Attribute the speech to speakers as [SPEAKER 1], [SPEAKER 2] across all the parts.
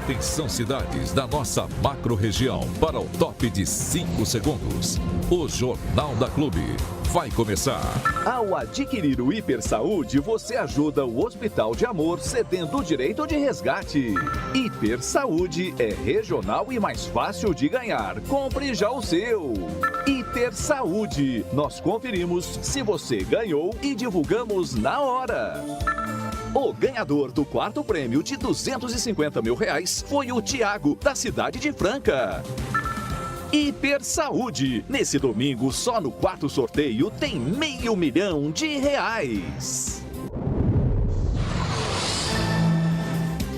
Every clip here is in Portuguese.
[SPEAKER 1] Atenção cidades da nossa macro-região para o top de 5 segundos. O Jornal da Clube vai começar.
[SPEAKER 2] Ao adquirir o Hiper Saúde, você ajuda o Hospital de Amor cedendo o direito de resgate. Hiper Saúde é regional e mais fácil de ganhar. Compre já o seu. Hiper Saúde. Nós conferimos se você ganhou e divulgamos na hora. O ganhador do quarto prêmio de R$250 mil foi o Tiago, da cidade de Franca. Hiper Saúde. Nesse domingo, só no quarto sorteio, tem R$500 mil.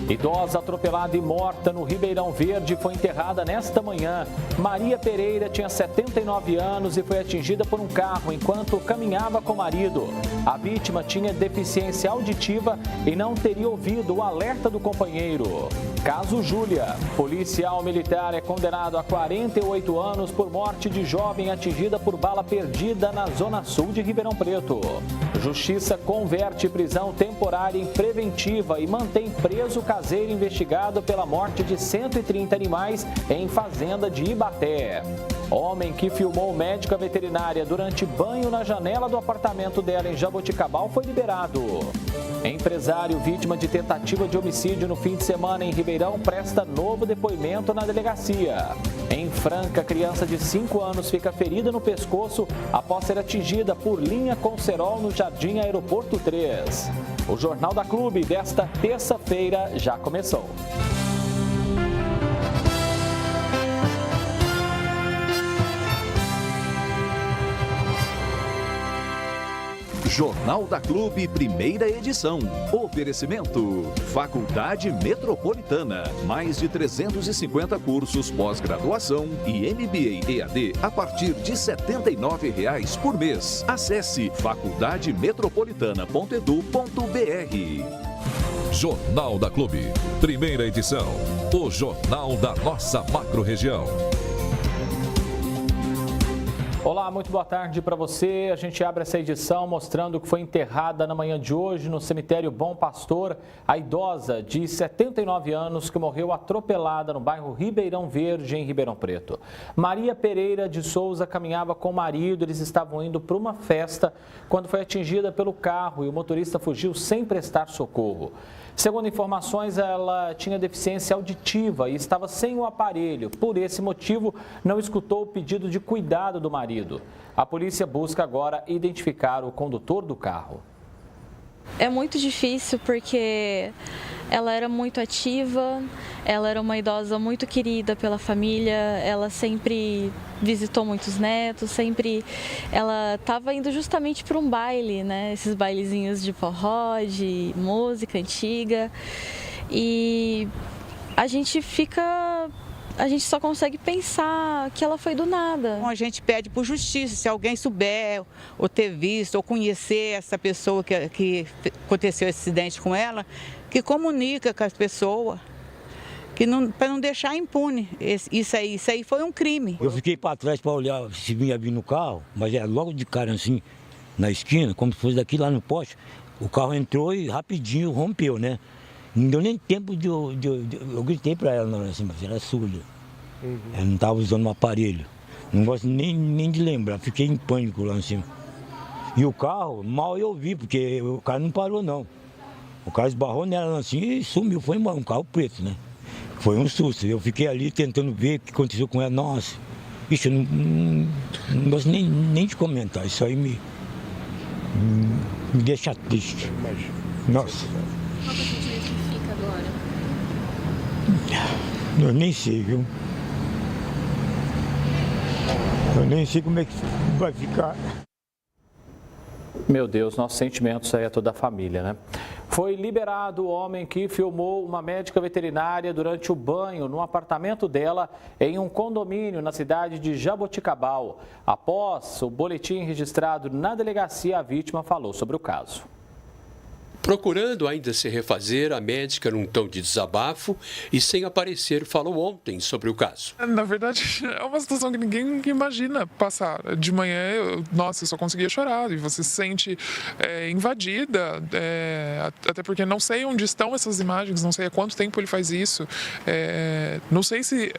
[SPEAKER 3] Idosa atropelada e morta no Ribeirão Verde foi enterrada nesta manhã. Maria Pereira tinha 79 anos e foi atingida por um carro enquanto caminhava com o marido. A vítima tinha deficiência auditiva e não teria ouvido o alerta do companheiro. Caso Júlia. Policial militar é condenado a 48 anos por morte de jovem atingida por bala perdida na zona sul de Ribeirão Preto. Justiça converte prisão temporária em preventiva e mantém preso o caseiro investigado pela morte de 130 animais em fazenda de Ibaté. Homem que filmou médica veterinária durante banho na janela do apartamento dela em Jaboticabal foi liberado. Empresário vítima de tentativa de homicídio no fim de semana em Ribeirão presta novo depoimento na delegacia. Em Franca, criança de 5 anos fica ferida no pescoço após ser atingida por linha com cerol no Jardim Aeroporto 3. O Jornal da Clube desta terça-feira já começou.
[SPEAKER 2] Jornal da Clube, primeira edição. Oferecimento. Faculdade Metropolitana. Mais de 350 cursos pós-graduação e MBA EAD a partir de R$ 79,00 por mês. Acesse faculdademetropolitana.edu.br.
[SPEAKER 1] Jornal da Clube, primeira edição. O jornal da nossa macro-região.
[SPEAKER 3] Olá, muito boa tarde para você. A gente abre essa edição mostrando que foi enterrada na manhã de hoje no cemitério Bom Pastor a idosa de 79 anos que morreu atropelada no bairro Ribeirão Verde, em Ribeirão Preto. Maria Pereira de Souza caminhava com o marido, eles estavam indo para uma festa quando foi atingida pelo carro e o motorista fugiu sem prestar socorro. Segundo informações, ela tinha deficiência auditiva e estava sem o aparelho. Por esse motivo, não escutou o pedido de cuidado do marido. A polícia busca agora identificar o condutor do carro.
[SPEAKER 4] É muito difícil porque ela era muito ativa, ela era uma idosa muito querida pela família, ela sempre visitou muitos netos, ela estava indo justamente para um baile, né? Esses bailezinhos de forró, de música antiga, e a gente só consegue pensar que ela foi do nada.
[SPEAKER 5] A gente pede por justiça, se alguém souber, ou ter visto, ou conhecer essa pessoa que aconteceu esse acidente com ela, que comunica com as pessoas, para não deixar impune. Isso aí foi um crime.
[SPEAKER 6] Eu fiquei para trás para olhar se vinha vir no carro, mas é logo de cara assim, na esquina, como se fosse daqui lá no poste, o carro entrou e rapidinho rompeu, né? Não deu nem tempo eu gritei para ela na hora assim, mas ela é surda. Ela não estava usando um aparelho. Não gosto nem de lembrar, fiquei em pânico lá em cima. E o carro, mal eu vi, porque o carro não parou não. O carro esbarrou nela assim e sumiu, foi embora, um carro preto, né? Foi um susto, eu fiquei ali tentando ver o que aconteceu com ela. Nossa, isso eu não gosto nem de comentar, isso aí me deixa triste. Nossa.
[SPEAKER 4] Qual é o sentimento que fica agora?
[SPEAKER 6] Eu nem sei, viu? Eu nem sei como é que vai ficar.
[SPEAKER 3] Meu Deus, nossos sentimentos aí a toda a família, né? Foi liberado o homem que filmou uma médica veterinária durante o banho no apartamento dela em um condomínio na cidade de Jaboticabal. Após o boletim registrado na delegacia, a vítima falou sobre o caso.
[SPEAKER 7] Procurando ainda se refazer, a médica, num tom de desabafo e sem aparecer, falou ontem sobre o caso.
[SPEAKER 8] Na verdade, é uma situação que ninguém imagina passar. De manhã, eu só conseguia chorar e você se sente invadida, até porque não sei onde estão essas imagens, não sei há quanto tempo ele faz isso, não sei se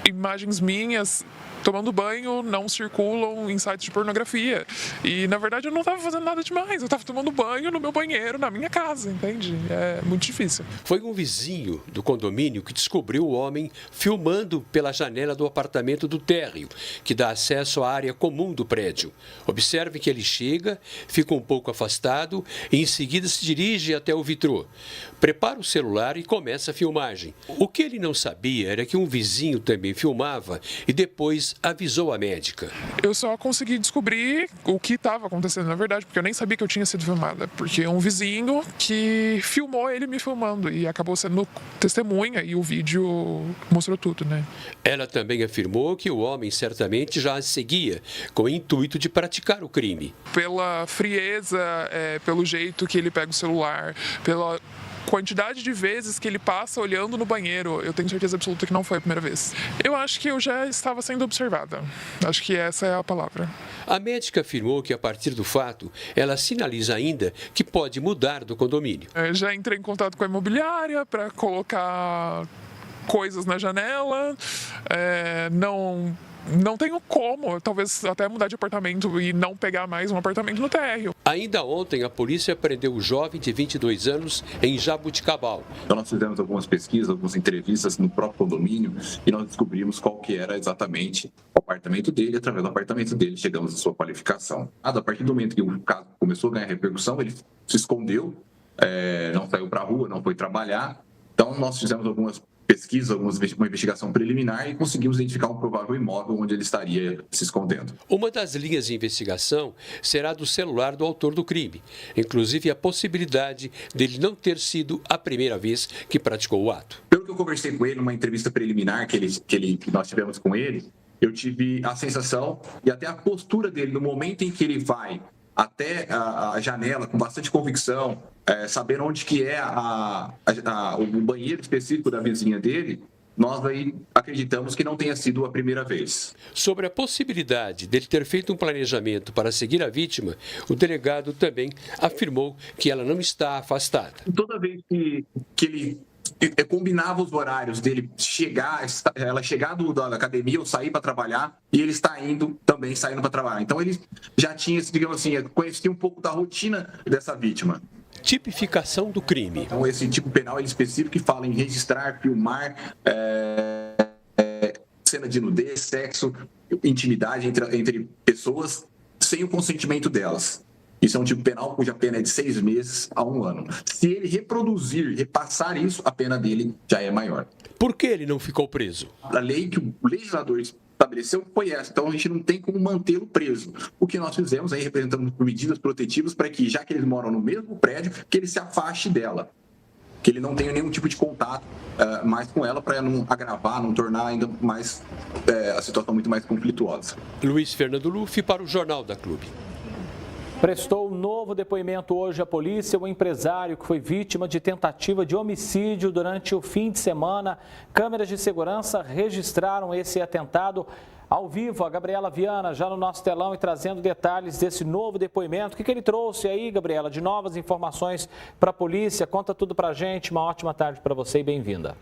[SPEAKER 8] imagens minhas tomando banho não circulam em sites de pornografia. E, na verdade, eu não estava fazendo nada demais. Eu estava tomando banho no meu banheiro, na minha casa, entende? É muito difícil.
[SPEAKER 7] Foi um vizinho do condomínio que descobriu o homem filmando pela janela do apartamento do térreo, que dá acesso à área comum do prédio. Observe que ele chega, fica um pouco afastado e, em seguida, se dirige até o vitrô. Prepara o celular e começa a filmagem. O que ele não sabia era que um vizinho também filmava e depois avisou a médica.
[SPEAKER 8] Eu só consegui descobrir o que estava acontecendo, na verdade, porque eu nem sabia que eu tinha sido filmada. Porque um vizinho que filmou ele me filmando e acabou sendo testemunha e o vídeo mostrou tudo, né?
[SPEAKER 7] Ela também afirmou que o homem certamente já a seguia com o intuito de praticar o crime.
[SPEAKER 8] Pela frieza, pelo jeito que ele pega o celular, pela quantidade de vezes que ele passa olhando no banheiro, eu tenho certeza absoluta que não foi a primeira vez. Eu acho que eu já estava sendo observada. Acho que essa é a palavra.
[SPEAKER 7] A médica afirmou que, a partir do fato, ela sinaliza ainda que pode mudar do condomínio.
[SPEAKER 8] Eu já entrei em contato com a imobiliária para colocar coisas na janela. Não tenho como, talvez até mudar de apartamento e não pegar mais um apartamento no térreo.
[SPEAKER 7] Ainda ontem, a polícia prendeu o jovem de 22 anos em Jabuticabal.
[SPEAKER 9] Então, nós fizemos algumas pesquisas, algumas entrevistas no próprio condomínio e nós descobrimos qual que era exatamente o apartamento dele. Através do apartamento dele, chegamos à sua qualificação. A partir do momento que o caso começou a ganhar repercussão, ele se escondeu, não saiu para a rua, não foi trabalhar. Então, nós fizemos algumas pesquisa, uma investigação preliminar e conseguimos identificar um provável imóvel onde ele estaria se escondendo.
[SPEAKER 7] Uma das linhas de investigação será do celular do autor do crime, inclusive a possibilidade dele não ter sido a primeira vez que praticou o ato.
[SPEAKER 9] Pelo que eu conversei com ele numa entrevista preliminar que nós tivemos com ele, eu tive a sensação e até a postura dele no momento em que ele vai até a janela com bastante convicção, sabendo onde que é o banheiro específico da vizinha dele, nós aí acreditamos que não tenha sido a primeira vez.
[SPEAKER 7] Sobre a possibilidade dele ter feito um planejamento para seguir a vítima, o delegado também afirmou que ela não está afastada.
[SPEAKER 9] Toda vez que ele combinava os horários dele ela chegar da academia ou sair para trabalhar, e ele está também saindo para trabalhar. Então ele já tinha, digamos assim, conhecia um pouco da rotina dessa vítima.
[SPEAKER 7] Tipificação do crime.
[SPEAKER 9] Então esse tipo penal específico que fala em registrar, filmar cena de nudez, sexo, intimidade entre pessoas sem o consentimento delas. Isso é um tipo penal cuja pena é de 6 meses a 1 ano. Se ele repassar isso, a pena dele já é maior.
[SPEAKER 7] Por que ele não ficou preso?
[SPEAKER 9] A lei que o legislador estabeleceu foi essa, então a gente não tem como mantê-lo preso. O que nós fizemos aí, representamos por medidas protetivas para que, já que eles moram no mesmo prédio, que ele se afaste dela. Que ele não tenha nenhum tipo de contato mais com ela para não agravar, não tornar ainda mais a situação muito mais conflituosa.
[SPEAKER 7] Luiz Fernando Luffy para o Jornal da Clube.
[SPEAKER 3] Prestou um novo depoimento hoje à polícia o empresário que foi vítima de tentativa de homicídio durante o fim de semana. Câmeras de segurança registraram esse atentado. Ao vivo, a Gabriela Viana já no nosso telão e trazendo detalhes desse novo depoimento. O que ele trouxe aí, Gabriela, de novas informações para a polícia? Conta tudo para a gente. Uma ótima tarde para você e bem-vinda.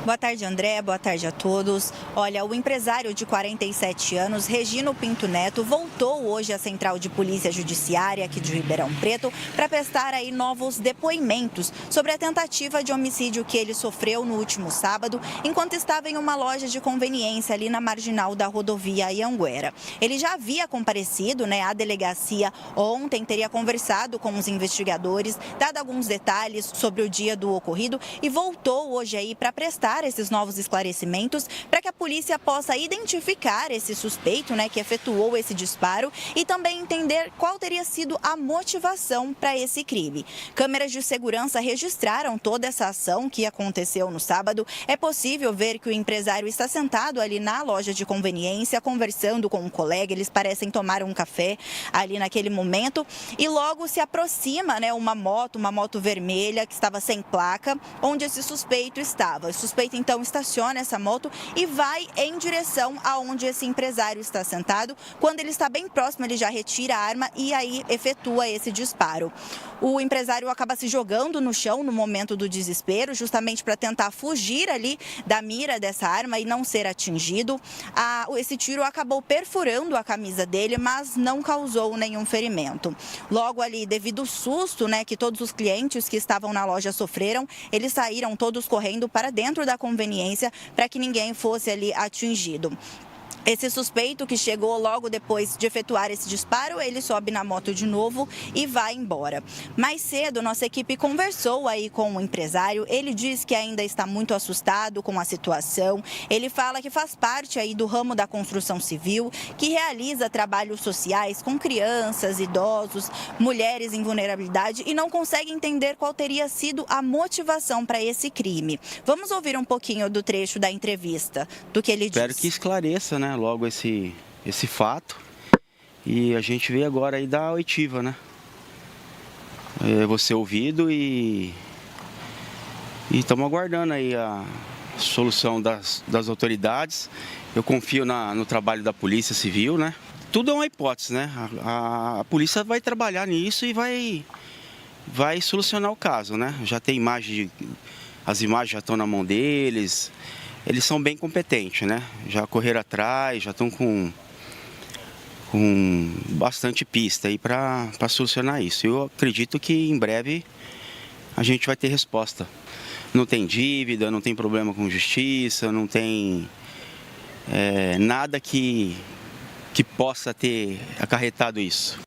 [SPEAKER 10] Boa tarde, André. Boa tarde a todos. Olha, o empresário de 47 anos, Regino Pinto Neto, voltou hoje à Central de Polícia Judiciária aqui de Ribeirão Preto para prestar aí novos depoimentos sobre a tentativa de homicídio que ele sofreu no último sábado, enquanto estava em uma loja de conveniência ali na marginal da rodovia Anhanguera. Ele já havia comparecido, à delegacia ontem, teria conversado com os investigadores, dado alguns detalhes sobre o dia do ocorrido e voltou hoje aí para prestar buscar esses novos esclarecimentos para que a polícia possa identificar esse suspeito, né, que efetuou esse disparo e também entender qual teria sido a motivação para esse crime. Câmeras de segurança registraram toda essa ação que aconteceu no sábado. É possível ver que o empresário está sentado ali na loja de conveniência, conversando com um colega. Eles parecem tomar um café ali naquele momento e logo se aproxima, né, uma moto vermelha que estava sem placa, onde esse suspeito estava. O suspeito então estaciona essa moto e vai em direção aonde esse empresário está sentado. Quando ele está bem próximo, ele já retira a arma e aí efetua esse disparo. O empresário acaba se jogando no chão no momento do desespero, justamente para tentar fugir ali da mira dessa arma e não ser atingido. Esse tiro acabou perfurando a camisa dele, mas não causou nenhum ferimento. Logo ali, devido ao susto, né, que todos os clientes que estavam na loja sofreram, eles saíram todos correndo para dentro da conveniência para que ninguém fosse ali atingido. Esse suspeito que chegou logo depois de efetuar esse disparo, ele sobe na moto de novo e vai embora. Mais cedo, nossa equipe conversou aí com o empresário. Ele diz que ainda está muito assustado com a situação. Ele fala que faz parte aí do ramo da construção civil, que realiza trabalhos sociais com crianças, idosos, mulheres em vulnerabilidade e não consegue entender qual teria sido a motivação para esse crime. Vamos ouvir um pouquinho do trecho da entrevista, do que ele diz.
[SPEAKER 11] Espero que esclareça, né, logo esse fato, e a gente veio agora aí da oitiva, né? Vou ser ouvido e estamos aguardando aí a solução das autoridades. Eu confio no trabalho da Polícia Civil, né? Tudo é uma hipótese, né? A polícia vai trabalhar nisso e vai solucionar o caso, né? Já tem as imagens já estão na mão deles. Eles são bem competentes, né? Já correram atrás, já estão com bastante pista aí para solucionar isso. Eu acredito que em breve a gente vai ter resposta. Não tem dívida, não tem problema com justiça, não tem nada que possa ter acarretado isso.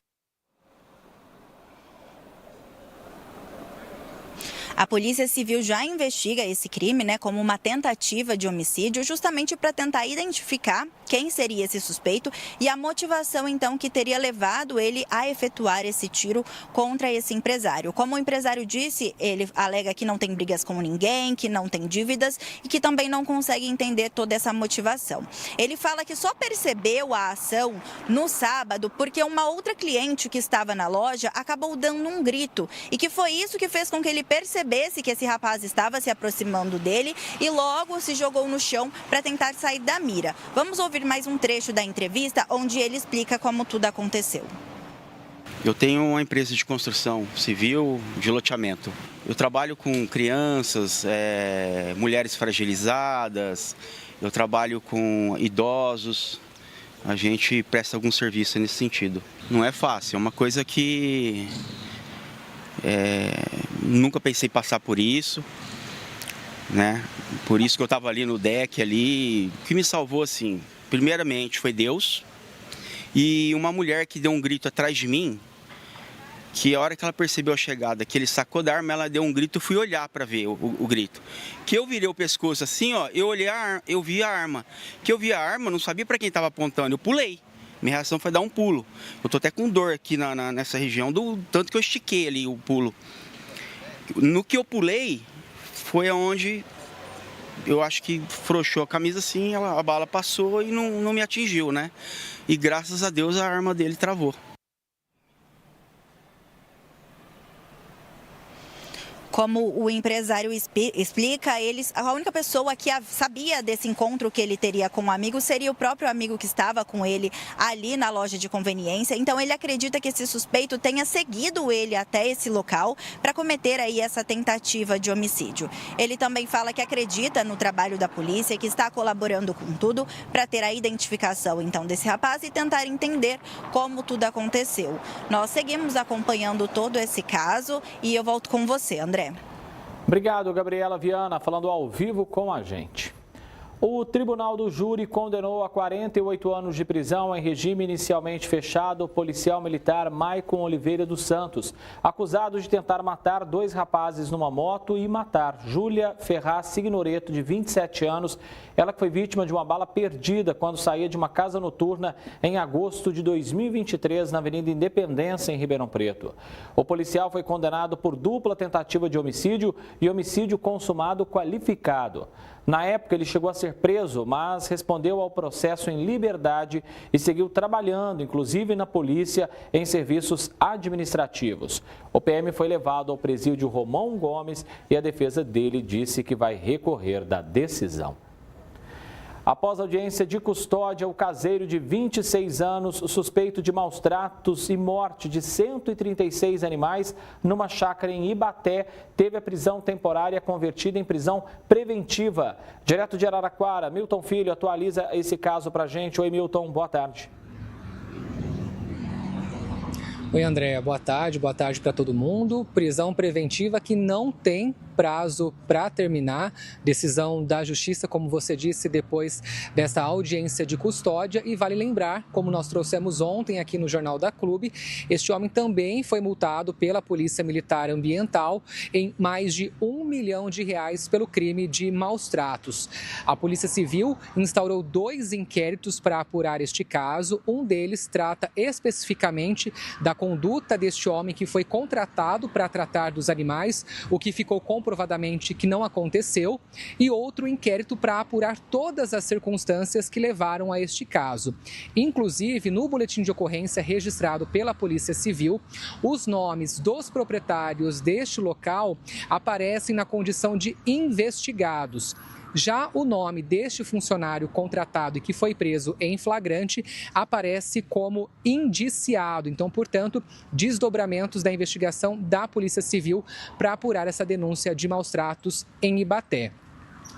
[SPEAKER 10] A Polícia Civil já investiga esse crime, né, como uma tentativa de homicídio, justamente para tentar identificar quem seria esse suspeito e a motivação, então, que teria levado ele a efetuar esse tiro contra esse empresário. Como o empresário disse, ele alega que não tem brigas com ninguém, que não tem dívidas e que também não consegue entender toda essa motivação. Ele fala que só percebeu a ação no sábado porque uma outra cliente que estava na loja acabou dando um grito e que foi isso que fez com que ele percebesse que esse rapaz estava se aproximando dele e logo se jogou no chão para tentar sair da mira. Vamos ouvir mais um trecho da entrevista onde ele explica como tudo aconteceu.
[SPEAKER 11] Eu tenho uma empresa de construção civil de loteamento. Eu trabalho com crianças, mulheres fragilizadas, eu trabalho com idosos. A gente presta algum serviço nesse sentido. Não é fácil, é uma coisa que nunca pensei passar por isso, né? Por isso que eu estava ali no deck ali. O que me salvou, assim, primeiramente foi Deus e uma mulher que deu um grito atrás de mim, que a hora que ela percebeu a chegada, que ele sacou da arma, ela deu um grito, eu fui olhar para ver o grito. Que eu virei o pescoço assim, ó, eu vi a arma. Que eu vi a arma, não sabia para quem estava apontando, eu pulei. Minha reação foi dar um pulo. Eu tô até com dor aqui nessa região, do tanto que eu estiquei ali o pulo. No que eu pulei, foi onde eu acho que frouxou a camisa assim, a bala passou e não me atingiu, né? E graças a Deus a arma dele travou.
[SPEAKER 10] Como o empresário explica, a única pessoa que sabia desse encontro que ele teria com o amigo seria o próprio amigo que estava com ele ali na loja de conveniência. Então ele acredita que esse suspeito tenha seguido ele até esse local para cometer aí essa tentativa de homicídio. Ele também fala que acredita no trabalho da polícia, que está colaborando com tudo para ter a identificação então desse rapaz e tentar entender como tudo aconteceu. Nós seguimos acompanhando todo esse caso e eu volto com você, André.
[SPEAKER 3] Obrigado, Gabriela Viana, falando ao vivo com a gente. O Tribunal do Júri condenou a 48 anos de prisão em regime inicialmente fechado o policial militar Maicon Oliveira dos Santos, acusado de tentar matar 2 rapazes numa moto e matar Júlia Ferraz Signoreto, de 27 anos, ela que foi vítima de uma bala perdida quando saía de uma casa noturna em agosto de 2023 na Avenida Independência, em Ribeirão Preto. O policial foi condenado por dupla tentativa de homicídio e homicídio consumado qualificado. Na época, ele chegou a ser preso, mas respondeu ao processo em liberdade e seguiu trabalhando, inclusive na polícia, em serviços administrativos. O PM foi levado ao presídio Romão Gomes e a defesa dele disse que vai recorrer da decisão. Após audiência de custódia, o caseiro de 26 anos, suspeito de maus tratos e morte de 136 animais numa chácara em Ibaté, teve a prisão temporária convertida em prisão preventiva. Direto de Araraquara, Milton Filho atualiza esse caso para a gente. Oi, Milton, boa tarde.
[SPEAKER 12] Oi, André, boa tarde para todo mundo. Prisão preventiva que não tem prazo para terminar, decisão da Justiça, como você disse, depois dessa audiência de custódia. E vale lembrar, como nós trouxemos ontem aqui no Jornal da Clube, este homem também foi multado pela Polícia Militar Ambiental em mais de R$1 milhão pelo crime de maus tratos. A Polícia Civil instaurou 2 inquéritos para apurar este caso. Um deles trata especificamente da conduta deste homem que foi contratado para tratar dos animais, o que ficou comprovadamente que não aconteceu, e outro inquérito para apurar todas as circunstâncias que levaram a este caso. Inclusive, no boletim de ocorrência registrado pela Polícia Civil, os nomes dos proprietários deste local aparecem na condição de investigados. Já o nome deste funcionário contratado e que foi preso em flagrante aparece como indiciado. Então, portanto, desdobramentos da investigação da Polícia Civil para apurar essa denúncia de maus tratos em Ibaté.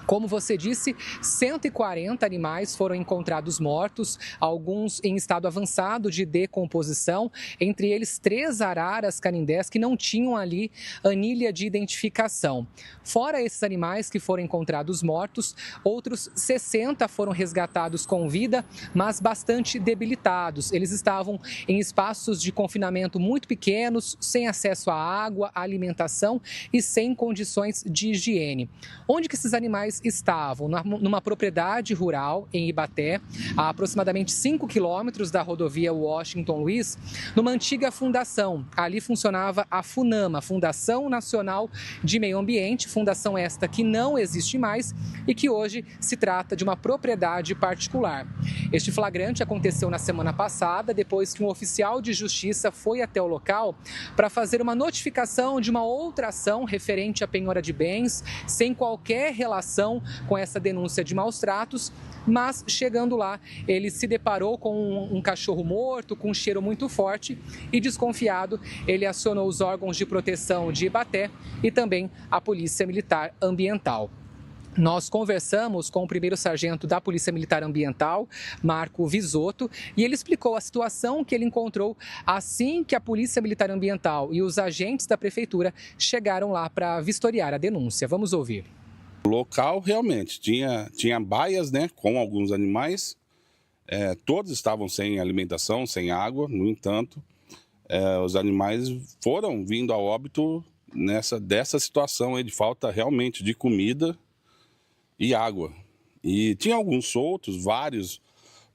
[SPEAKER 12] Como você disse, 140 animais foram encontrados mortos, alguns em estado avançado de decomposição, entre eles 3 araras canindés que não tinham ali anilha de identificação. Fora esses animais que foram encontrados mortos, outros 60 foram resgatados com vida, mas bastante debilitados. Eles estavam em espaços de confinamento muito pequenos, sem acesso à água, à alimentação e sem condições de higiene. Onde que esses animais estavam? Numa propriedade rural em Ibaté, a aproximadamente 5 quilômetros da rodovia Washington Luiz, numa antiga fundação. Ali funcionava a FUNAMA, Fundação Nacional de Meio Ambiente, fundação esta que não existe mais e que hoje se trata de uma propriedade particular. Este flagrante aconteceu na semana passada, depois que um oficial de justiça foi até o local para fazer uma notificação de uma outra ação referente à penhora de bens, sem qualquer relação com essa denúncia de maus tratos, mas chegando lá, ele se deparou com um cachorro morto, com um cheiro muito forte e, desconfiado, ele acionou os órgãos de proteção de Ibaté e também a Polícia Militar Ambiental. Nós conversamos com o primeiro sargento da Polícia Militar Ambiental, Marco Visotto, e ele explicou a situação que ele encontrou assim que a Polícia Militar Ambiental e os agentes da Prefeitura chegaram lá para vistoriar a denúncia. Vamos ouvir.
[SPEAKER 13] O local realmente tinha baias, né, com alguns animais, todos estavam sem alimentação, sem água. No entanto, os animais foram vindo a óbito dessa situação aí de falta realmente de comida e água. E tinha alguns soltos, vários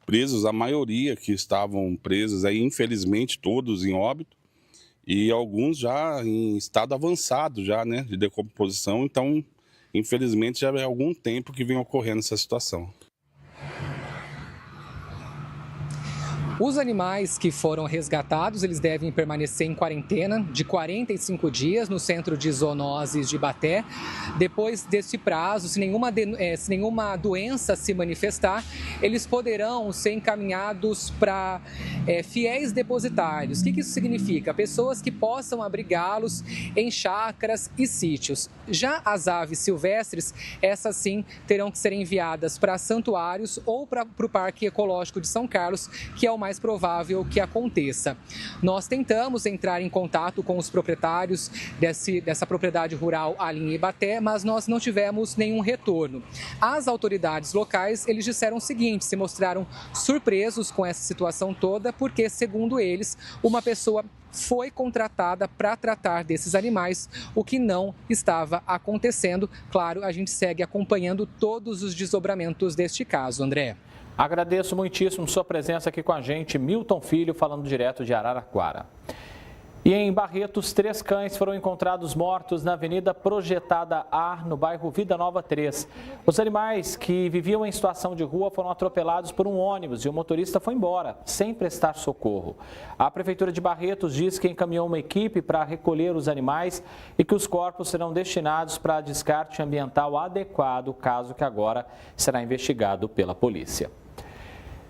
[SPEAKER 13] presos, a maioria que estavam presos aí, infelizmente todos em óbito, e alguns já em estado avançado já, né, de decomposição. Então, infelizmente, já é algum tempo que vem ocorrendo essa situação.
[SPEAKER 12] Os animais que foram resgatados, eles devem permanecer em quarentena de 45 dias no Centro de Zoonoses de Ibaté. Depois desse prazo, se nenhuma doença se manifestar, eles poderão ser encaminhados para fiéis depositários. O que isso significa? Pessoas que possam abrigá-los em chácaras e sítios. Já as aves silvestres, essas sim terão que ser enviadas para santuários ou para o Parque Ecológico de São Carlos, que é o mais mais provável que aconteça. Nós tentamos entrar em contato com os proprietários dessa propriedade rural ali em Ibaté, mas nós não tivemos nenhum retorno. As autoridades locais, eles disseram o seguinte, se mostraram surpresos com essa situação toda, porque, segundo eles, uma pessoa foi contratada para tratar desses animais, o que não estava acontecendo. Claro, a gente segue acompanhando todos os desdobramentos deste caso, André.
[SPEAKER 3] Agradeço muitíssimo sua presença aqui com a gente, Milton Filho, falando direto de Araraquara. E em Barretos, 3 cães foram encontrados mortos na Avenida Projetada A, no bairro Vida Nova 3. Os animais que viviam em situação de rua foram atropelados por um ônibus e o motorista foi embora, sem prestar socorro. A Prefeitura de Barretos diz que encaminhou uma equipe para recolher os animais e que os corpos serão destinados para descarte ambiental adequado, caso que agora será investigado pela polícia.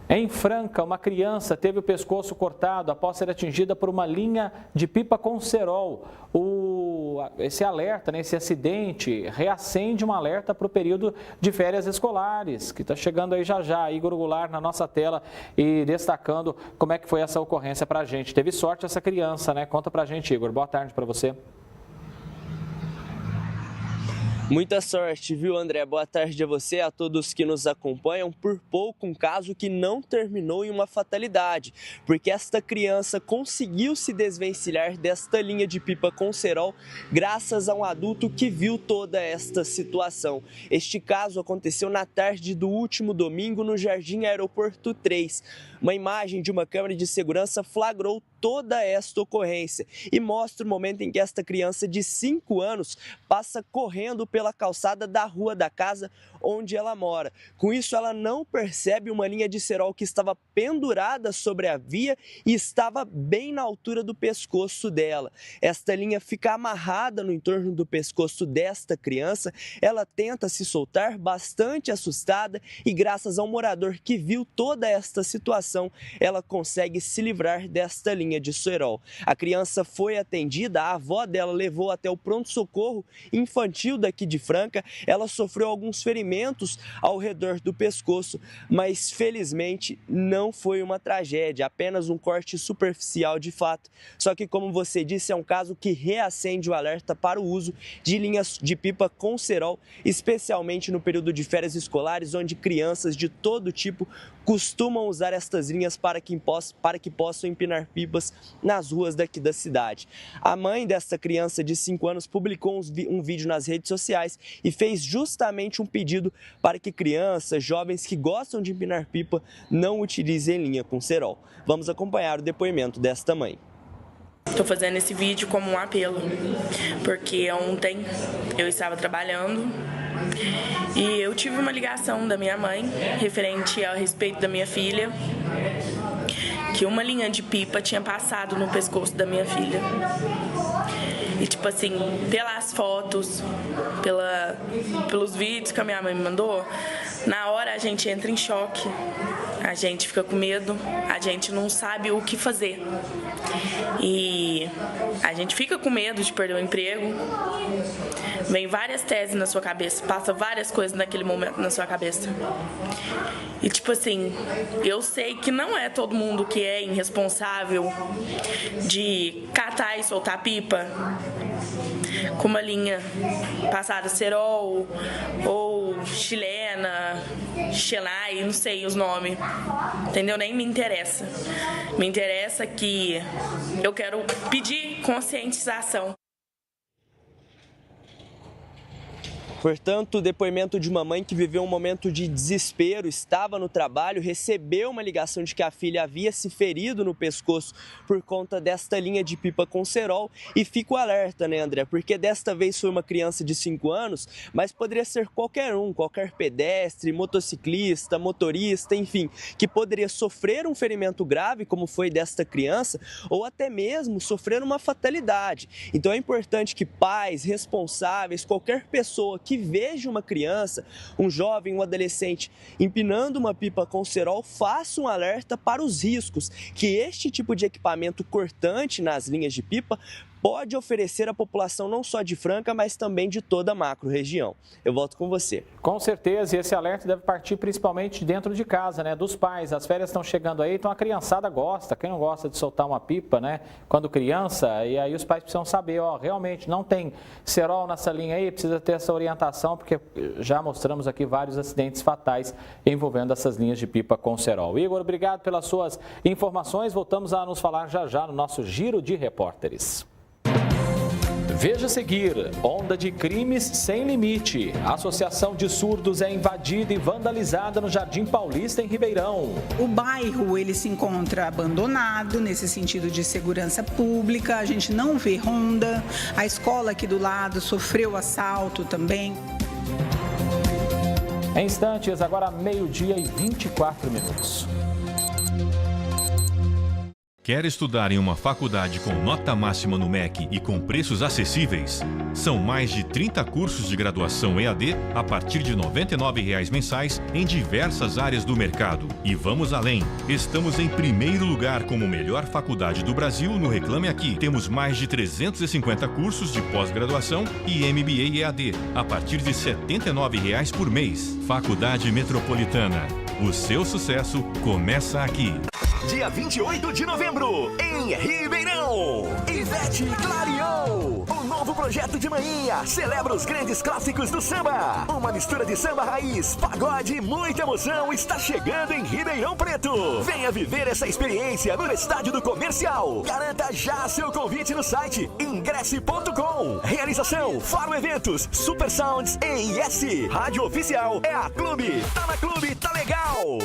[SPEAKER 3] Em Franca, uma criança teve o pescoço cortado após ser atingida por uma linha de pipa com cerol. Esse alerta, esse acidente, reacende um alerta para o período de férias escolares, que está chegando aí já. Igor Goulart na nossa tela e destacando como é que foi essa ocorrência para a gente. Teve sorte essa criança, né? Conta para a gente, Igor. Boa tarde para você.
[SPEAKER 14] Muita sorte, viu, André? Boa tarde a você, a todos que nos acompanham. Por pouco, um caso que não terminou em uma fatalidade, porque esta criança conseguiu se desvencilhar desta linha de pipa com cerol graças a um adulto que viu toda esta situação. Este caso aconteceu na tarde do último domingo no Jardim Aeroporto 3. Uma imagem de uma câmera de segurança flagrou toda esta ocorrência e mostra o momento em que esta criança de 5 anos passa correndo pela calçada da rua da casa onde ela mora. Com isso, ela não percebe uma linha de cerol que estava pendurada sobre a via e estava bem na altura do pescoço dela. Esta linha fica amarrada no entorno do pescoço desta criança. Ela tenta se soltar, bastante assustada, e graças a um morador que viu toda esta situação, ela consegue se livrar desta linha de cerol. A criança foi atendida, a avó dela levou até o pronto-socorro infantil daqui de Franca. Ela sofreu alguns ferimentos ao redor do pescoço, mas felizmente não foi uma tragédia, apenas um corte superficial de fato. Só que, como você disse, é um caso que reacende o alerta para o uso de linhas de pipa com cerol, especialmente no período de férias escolares, onde crianças de todo tipo costumam usar estas linhas para que possam empinar pipas nas ruas daqui da cidade. A mãe desta criança de 5 anos publicou um vídeo nas redes sociais e fez justamente um pedido para que crianças, jovens que gostam de empinar pipa não utilizem linha com cerol. Vamos acompanhar o depoimento desta mãe.
[SPEAKER 15] Estou fazendo esse vídeo como um apelo, porque ontem eu estava trabalhando e eu tive uma ligação da minha mãe referente a respeito da minha filha, que uma linha de pipa tinha passado no pescoço da minha filha. E tipo assim, pelas fotos, pelos vídeos que a minha mãe me mandou, na hora a gente entra em choque, a gente fica com medo, a gente não sabe o que fazer. E a gente fica com medo de perder o emprego, vem várias teses na sua cabeça, passa várias coisas naquele momento na sua cabeça. E tipo assim, eu sei que não é todo mundo que é irresponsável de catar e soltar pipa com uma linha passada cerol ou chilena, xenai, não sei os nomes, entendeu? Nem me interessa. Me interessa que eu quero pedir conscientização.
[SPEAKER 14] Portanto, o depoimento de uma mãe que viveu um momento de desespero, estava no trabalho, recebeu uma ligação de que a filha havia se ferido no pescoço por conta desta linha de pipa com cerol. E fica o alerta, né, André? Porque desta vez foi uma criança de 5 anos, mas poderia ser qualquer um, qualquer pedestre, motociclista, motorista, enfim, que poderia sofrer um ferimento grave, como foi desta criança, ou até mesmo sofrer uma fatalidade. Então é importante que pais, responsáveis, qualquer pessoa que veja uma criança, um jovem, um adolescente empinando uma pipa com cerol, faça um alerta para os riscos que este tipo de equipamento cortante nas linhas de pipa pode oferecer à população não só de Franca, mas também de toda a macro-região. Eu volto com você.
[SPEAKER 3] Com certeza, e esse alerta deve partir principalmente dentro de casa, né? Dos pais. As férias estão chegando aí, então a criançada gosta. Quem não gosta de soltar uma pipa, né? Quando criança, e aí os pais precisam saber, ó, realmente não tem cerol nessa linha aí, precisa ter essa orientação, porque já mostramos aqui vários acidentes fatais envolvendo essas linhas de pipa com cerol. Igor, obrigado pelas suas informações. Voltamos a nos falar já no nosso Giro de Repórteres. Veja a seguir, onda de crimes sem limite. A Associação de Surdos é invadida e vandalizada no Jardim Paulista, em Ribeirão.
[SPEAKER 16] O bairro, ele se encontra abandonado, nesse sentido de segurança pública, a gente não vê ronda. A escola aqui do lado sofreu assalto também.
[SPEAKER 3] Em instantes, agora 12h24.
[SPEAKER 17] Quer estudar em uma faculdade com nota máxima no MEC e com preços acessíveis? São mais de 30 cursos de graduação EAD a partir de R$ 99,00 mensais em diversas áreas do mercado. E vamos além. Estamos em primeiro lugar como melhor faculdade do Brasil no Reclame Aqui. Temos mais de 350 cursos de pós-graduação e MBA EAD a partir de R$ 79,00 por mês. Faculdade Metropolitana. O seu sucesso começa aqui.
[SPEAKER 18] Dia 28 de novembro, em Ribeirão, Ivete Clareou. O novo projeto de Mainha celebra os grandes clássicos do samba. Uma mistura de samba raiz, pagode e muita emoção está chegando em Ribeirão Preto. Venha viver essa experiência no Estádio do Comercial. Garanta já seu convite no site ingresse.com. Realização, Faro Eventos, Super Sounds e IS. Rádio Oficial é a Clube. Tá na Clube, tá legal.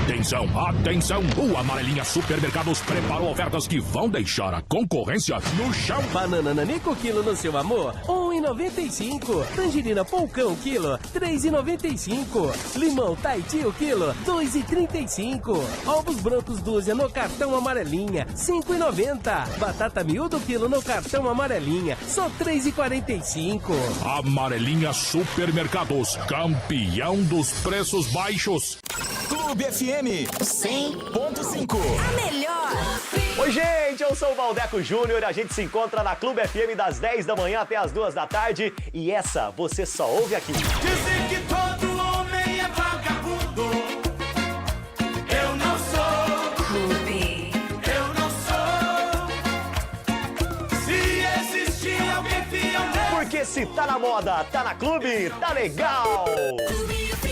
[SPEAKER 19] Atenção, atenção! O Amarelinha Supermercados preparou ofertas que vão deixar a concorrência no chão.
[SPEAKER 20] Banana Nanico quilo no seu amor, R$ 1,95. Tangerina Polcão quilo, R$ 3,95. Limão Tahiti o quilo, R$ 2,35. Ovos brancos dúzia no cartão Amarelinha, R$ 5,90. Batata miúdo quilo no cartão Amarelinha, só R$ 3,45.
[SPEAKER 19] Amarelinha Supermercados, campeão dos preços baixos.
[SPEAKER 18] Clube FM 100.5.
[SPEAKER 21] A melhor.
[SPEAKER 18] Oi, gente, eu sou o Valdeco Júnior. A gente se encontra na Clube FM das 10 da manhã até as 2 da tarde. E essa você só ouve aqui.
[SPEAKER 22] Dizem que todo homem é vagabundo. Eu não sou.
[SPEAKER 21] Clube.
[SPEAKER 22] Eu não sou. Se existir alguém fiel nele.
[SPEAKER 18] Porque se tá na moda, tá na Clube, tá legal.
[SPEAKER 21] Clube FM.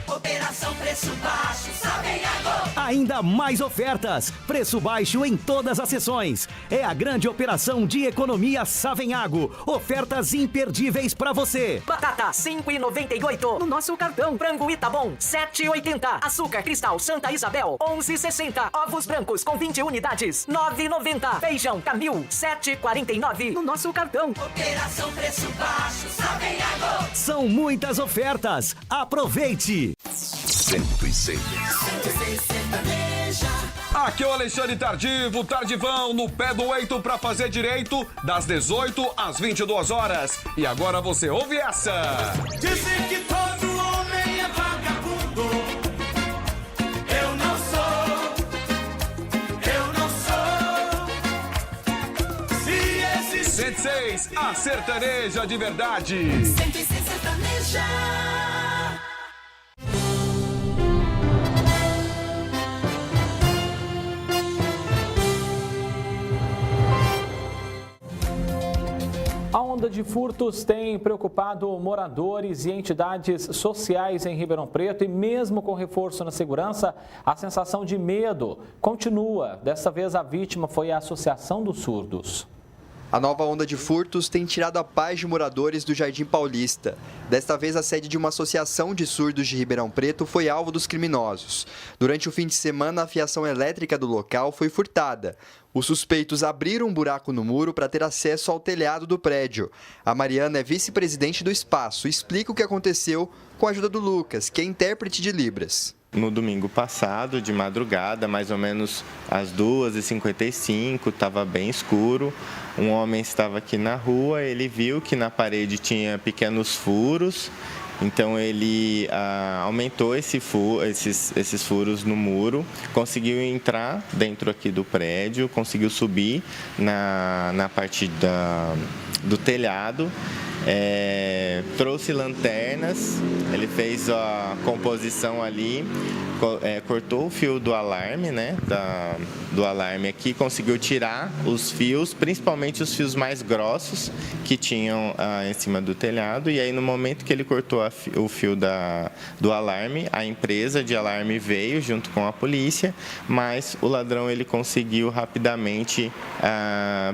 [SPEAKER 21] Operação Preço Baixo, Savenhago.
[SPEAKER 23] Ainda mais ofertas. Preço baixo em todas as sessões. É a grande operação de economia Savenhago. Ofertas imperdíveis pra você.
[SPEAKER 24] Batata, 5,98. No nosso cartão. Frango Itabom, 7,80. Açúcar Cristal Santa Isabel, 11,60. Ovos brancos com 20 unidades, 9,90. Feijão Camil, 7,49. No nosso cartão.
[SPEAKER 21] Operação Preço Baixo, Savenhago.
[SPEAKER 23] São muitas ofertas. Aproveite.
[SPEAKER 1] 106.
[SPEAKER 25] Aqui é o Alexandre Tardivo, Tardivão, no pé do eito pra fazer direito, das 18 às 22 horas. E agora você ouve essa.
[SPEAKER 22] Dizem que todo homem é vagabundo. Eu não sou. Eu não sou. Se existe
[SPEAKER 25] 106, a sertaneja de verdade.
[SPEAKER 21] 106 sertaneja.
[SPEAKER 3] A onda de furtos tem preocupado moradores e entidades sociais em Ribeirão Preto e mesmo com reforço na segurança, a sensação de medo continua. Dessa vez a vítima foi a Associação dos Surdos.
[SPEAKER 26] A nova onda de furtos tem tirado a paz de moradores do Jardim Paulista. Desta vez, a sede de uma associação de surdos de Ribeirão Preto foi alvo dos criminosos. Durante o fim de semana, a fiação elétrica do local foi furtada. Os suspeitos abriram um buraco no muro para ter acesso ao telhado do prédio. A Mariana é vice-presidente do espaço e explica o que aconteceu com a ajuda do Lucas, que é intérprete de Libras.
[SPEAKER 27] No domingo passado, de madrugada, mais ou menos às 2h55, estava bem escuro. Um homem estava aqui na rua, ele viu que na parede tinha pequenos furos Então ele aumentou esses furos no muro, conseguiu entrar dentro aqui do prédio, conseguiu subir na parte do telhado. Trouxe lanternas, ele fez a composição ali, cortou o fio do alarme, né, do alarme aqui, conseguiu tirar os fios, principalmente os fios mais grossos que tinham em cima do telhado, e aí no momento que ele cortou o fio do alarme, a empresa de alarme veio junto com a polícia, mas o ladrão ele conseguiu rapidamente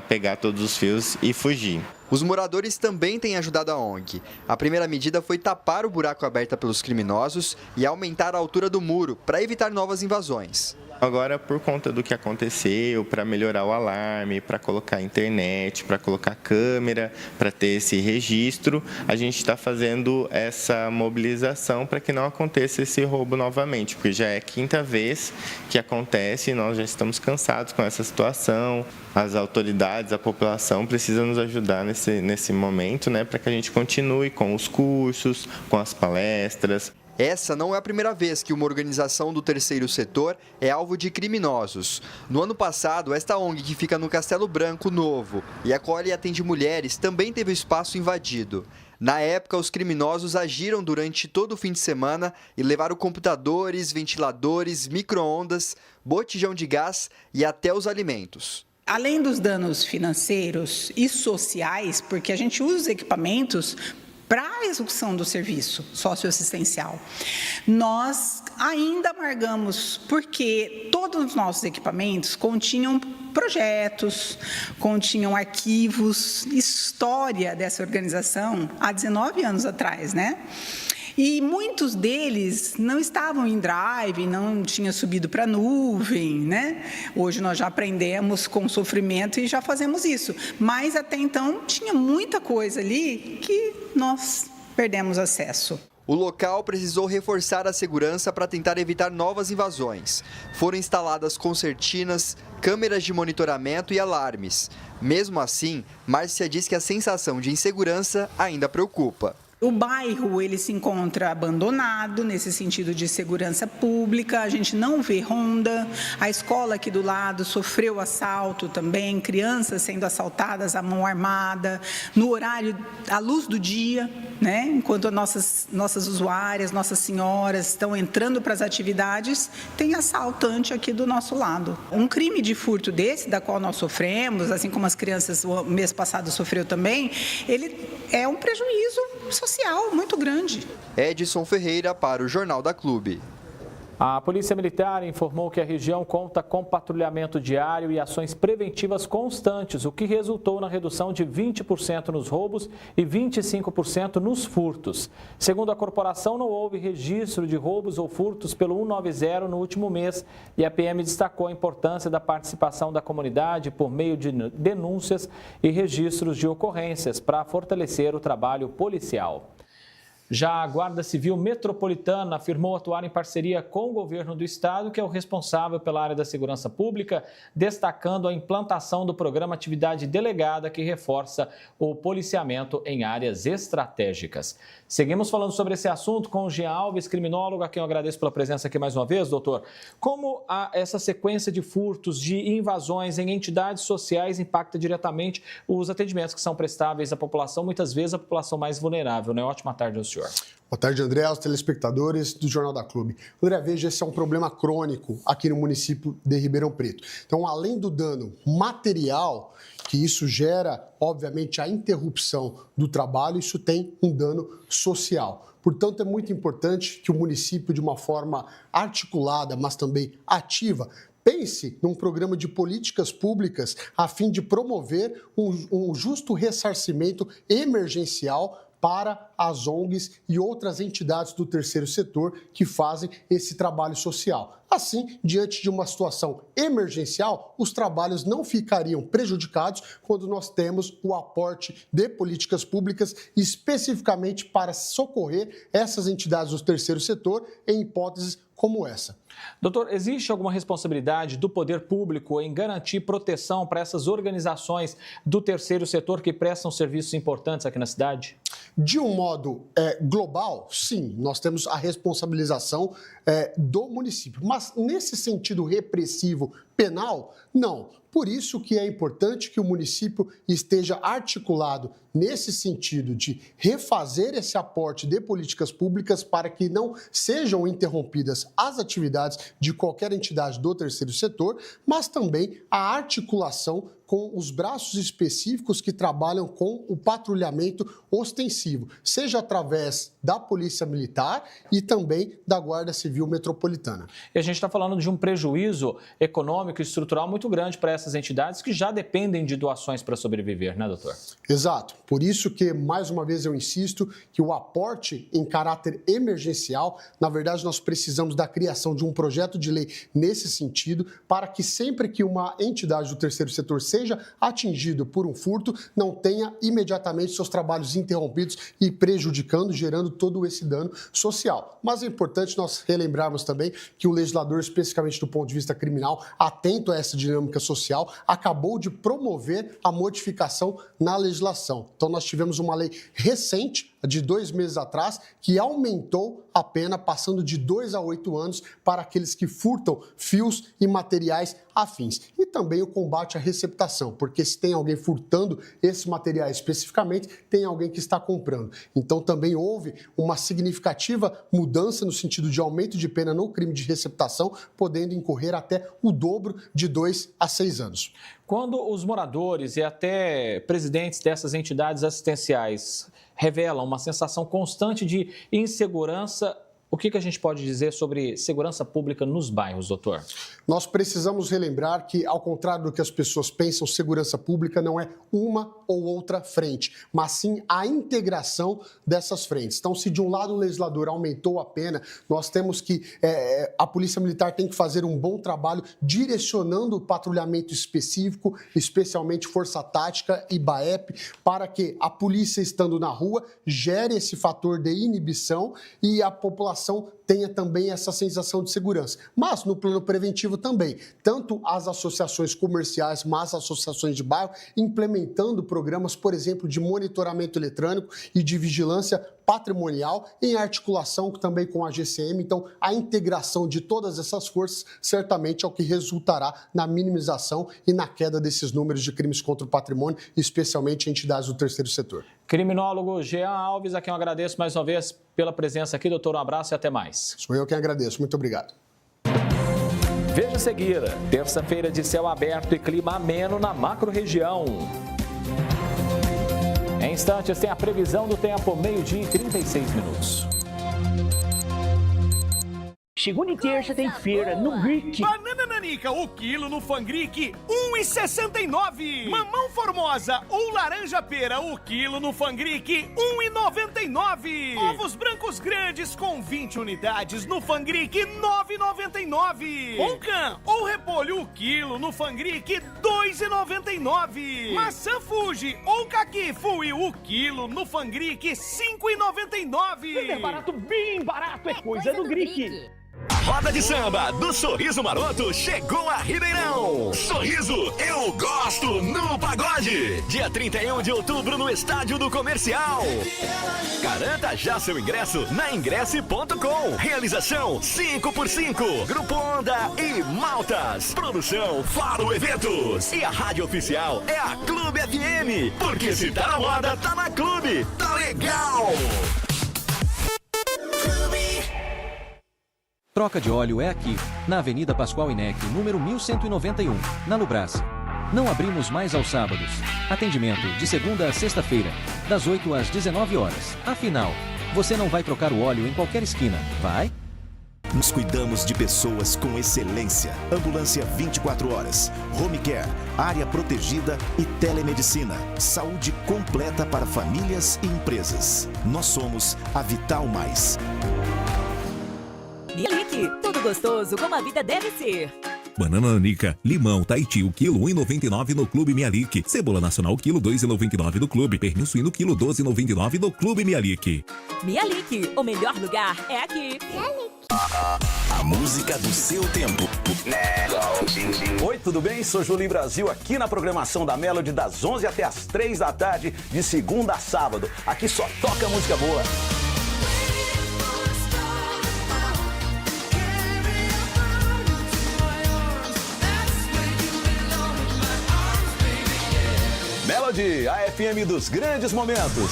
[SPEAKER 27] pegar todos os fios e fugir.
[SPEAKER 26] Os moradores também têm ajudado a ONG. A primeira medida foi tapar o buraco aberto pelos criminosos e aumentar a altura do muro para evitar novas invasões.
[SPEAKER 27] Agora, por conta do que aconteceu, para melhorar o alarme, para colocar internet, para colocar câmera, para ter esse registro, a gente está fazendo essa mobilização para que não aconteça esse roubo novamente, porque já é a 5ª vez que acontece e nós já estamos cansados com essa situação. As autoridades, a população precisa nos ajudar nesse momento, né, para que a gente continue com os cursos, com as palestras.
[SPEAKER 26] Essa não é a primeira vez que uma organização do terceiro setor é alvo de criminosos. No ano passado, esta ONG, que fica no Castelo Branco Novo e acolhe e atende mulheres, também teve o espaço invadido. Na época, os criminosos agiram durante todo o fim de semana e levaram computadores, ventiladores, micro-ondas, botijão de gás e até os alimentos.
[SPEAKER 16] Além dos danos financeiros e sociais, porque a gente usa os equipamentos para a execução do serviço socioassistencial, nós ainda amargamos, porque todos os nossos equipamentos continham projetos, continham arquivos, história dessa organização há 19 anos atrás, né? E muitos deles não estavam em drive, não tinha subido para a nuvem, né? Hoje nós já aprendemos com o sofrimento e já fazemos isso. Mas até então tinha muita coisa ali que nós perdemos acesso.
[SPEAKER 26] O local precisou reforçar a segurança para tentar evitar novas invasões. Foram instaladas concertinas, câmeras de monitoramento e alarmes. Mesmo assim, Márcia diz que a sensação de insegurança ainda preocupa.
[SPEAKER 16] O bairro ele se encontra abandonado nesse sentido de segurança pública, a gente não vê ronda, a escola aqui do lado sofreu assalto também, crianças sendo assaltadas à mão armada, no horário, à luz do dia, né? Enquanto nossas usuárias, nossas senhoras estão entrando para as atividades, tem assaltante aqui do nosso lado. Um crime de furto desse, da qual nós sofremos, assim como as crianças o mês passado sofreu também, ele é um prejuízo social muito grande.
[SPEAKER 26] Edson Ferreira para o Jornal da Clube.
[SPEAKER 3] A Polícia Militar informou que a região conta com patrulhamento diário e ações preventivas constantes, o que resultou na redução de 20% nos roubos e 25% nos furtos. Segundo a corporação, não houve registro de roubos ou furtos pelo 190 no último mês e a PM destacou a importância da participação da comunidade por meio de denúncias e registros de ocorrências para fortalecer o trabalho policial. Já a Guarda Civil Metropolitana afirmou atuar em parceria com o governo do estado, que é o responsável pela área da segurança pública, destacando a implantação do programa Atividade Delegada, que reforça o policiamento em áreas estratégicas. Seguimos falando sobre esse assunto com o Jean Alves, criminólogo, a quem eu agradeço pela presença aqui mais uma vez, doutor. Como essa sequência de furtos, de invasões em entidades sociais impacta diretamente os atendimentos que são prestáveis à população, muitas vezes a população mais vulnerável, né? Ótima tarde ao senhor.
[SPEAKER 2] Boa tarde, André, aos telespectadores do Jornal da Clube. André, veja, esse é um problema crônico aqui no município de Ribeirão Preto. Então, além do dano material, que isso gera, obviamente, a interrupção do trabalho, isso tem um dano social. Portanto, é muito importante que o município, de uma forma articulada, mas também ativa, pense num programa de políticas públicas a fim de promover um justo ressarcimento emergencial para as ONGs e outras entidades do terceiro setor que fazem esse trabalho social. Assim, diante de uma situação emergencial, os trabalhos não ficariam prejudicados quando nós temos o aporte de políticas públicas especificamente para socorrer essas entidades do terceiro setor em hipóteses como essa.
[SPEAKER 3] Doutor, existe alguma responsabilidade do poder público em garantir proteção para essas organizações do terceiro setor que prestam serviços importantes aqui na cidade?
[SPEAKER 2] De um modo global, sim, nós temos a responsabilização do município. Mas nesse sentido repressivo penal, não. Por isso que é importante que o município esteja articulado nesse sentido de refazer esse aporte de políticas públicas para que não sejam interrompidas as atividades de qualquer entidade do terceiro setor, mas também a articulação com os braços específicos que trabalham com o patrulhamento ostensivo, seja através da Polícia Militar e também da Guarda Civil Metropolitana.
[SPEAKER 3] E a gente está falando de um prejuízo econômico e estrutural muito grande para essas entidades que já dependem de doações para sobreviver, né, doutor?
[SPEAKER 2] Exato. Por isso que, mais uma vez, eu insisto que o aporte em caráter emergencial, na verdade, nós precisamos da criação de um projeto de lei nesse sentido, para que sempre que uma entidade do terceiro setor seja atingido por um furto, não tenha imediatamente seus trabalhos interrompidos e prejudicando, gerando todo esse dano social. Mas é importante nós relembrarmos também que o legislador, especificamente do ponto de vista criminal, atento a essa dinâmica social, acabou de promover a modificação na legislação. Então, nós tivemos uma lei recente, de 2 meses atrás, que aumentou a pena, passando de 2 a 8 anos para aqueles que furtam fios e materiais afins. E também o combate à receptação, porque se tem alguém furtando esses materiais especificamente, tem alguém que está comprando. Então também houve uma significativa mudança no sentido de aumento de pena no crime de receptação, podendo incorrer até o dobro de 2 a 6 anos.
[SPEAKER 3] Quando os moradores e até presidentes dessas entidades assistenciais revelam uma sensação constante de insegurança, o que a gente pode dizer sobre segurança pública nos bairros, doutor?
[SPEAKER 2] Nós precisamos relembrar que, ao contrário do que as pessoas pensam, segurança pública não é uma ou outra frente, mas sim a integração dessas frentes. Então, se de um lado o legislador aumentou a pena, nós temos que, a Polícia Militar tem que fazer um bom trabalho direcionando o patrulhamento específico, especialmente Força Tática e BAEP, para que a polícia estando na rua gere esse fator de inibição e a população tenha também essa sensação de segurança. Mas no plano preventivo também, tanto as associações comerciais, mas as associações de bairro, implementando programas, por exemplo, de monitoramento eletrônico e de vigilância patrimonial, em articulação também com a GCM. Então, a integração de todas essas forças certamente é o que resultará na minimização e na queda desses números de crimes contra o patrimônio, especialmente em entidades do terceiro setor.
[SPEAKER 3] Criminólogo Jean Alves, a quem eu agradeço mais uma vez pela presença aqui. Doutor, um abraço e até mais.
[SPEAKER 2] Sou eu quem agradeço. Muito obrigado.
[SPEAKER 3] Veja a seguir, terça-feira de céu aberto e clima ameno na macro-região. Em instantes tem a previsão do tempo, 12h e 36 minutos.
[SPEAKER 4] Segunda e terça tem feira no Gric.
[SPEAKER 5] Banana nanica, o quilo no Fangric, R$1,69. Mamão formosa ou laranja pera, o quilo no Fangric, R$1,99. Ovos brancos grandes com 20 unidades no Fangric, R$9,99. Oncan ou repolho, o quilo no Fangric, R$2,99. Maçã Fuji ou caqui Fui, o quilo no Fangric, R$5,99.
[SPEAKER 4] É barato, bem barato, é coisa do Gric.
[SPEAKER 18] A roda de samba do Sorriso Maroto chegou a Ribeirão. Sorriso, eu gosto no pagode. Dia 31 de outubro no Estádio do Comercial. Garanta já seu ingresso na ingresse.com. Realização 5x5. Grupo Onda e Maltas. Produção Faro Eventos. E a rádio oficial é a Clube FM. Porque se tá na moda, tá na Clube. Tá legal.
[SPEAKER 6] Troca de óleo é aqui, na Avenida Pascoal Inec, número 1191, na Lubrás. Não abrimos mais aos sábados. Atendimento de segunda a sexta-feira, das 8 às 19 horas. Afinal, você não vai trocar o óleo em qualquer esquina, vai?
[SPEAKER 7] Nós cuidamos de pessoas com excelência. Ambulância 24 horas, home care, área protegida e telemedicina. Saúde completa para famílias e empresas. Nós somos a Vital Mais.
[SPEAKER 8] Mialik, tudo gostoso como a vida deve ser.
[SPEAKER 9] Banana nanica, limão, Tahiti, o quilo R$1,99 no Clube Mialik. Cebola nacional, quilo R$2,99 no Clube. Pernil suíno, quilo R$12,99 no Clube Mialik.
[SPEAKER 8] Mialik, o melhor lugar é aqui.
[SPEAKER 18] A
[SPEAKER 7] música do seu tempo.
[SPEAKER 10] Oi, tudo bem? Sou Julinho Brasil, aqui na programação da Melody, das 11 até as 3 da tarde, de segunda a sábado. Aqui só toca música boa. Melody, a FM dos grandes momentos.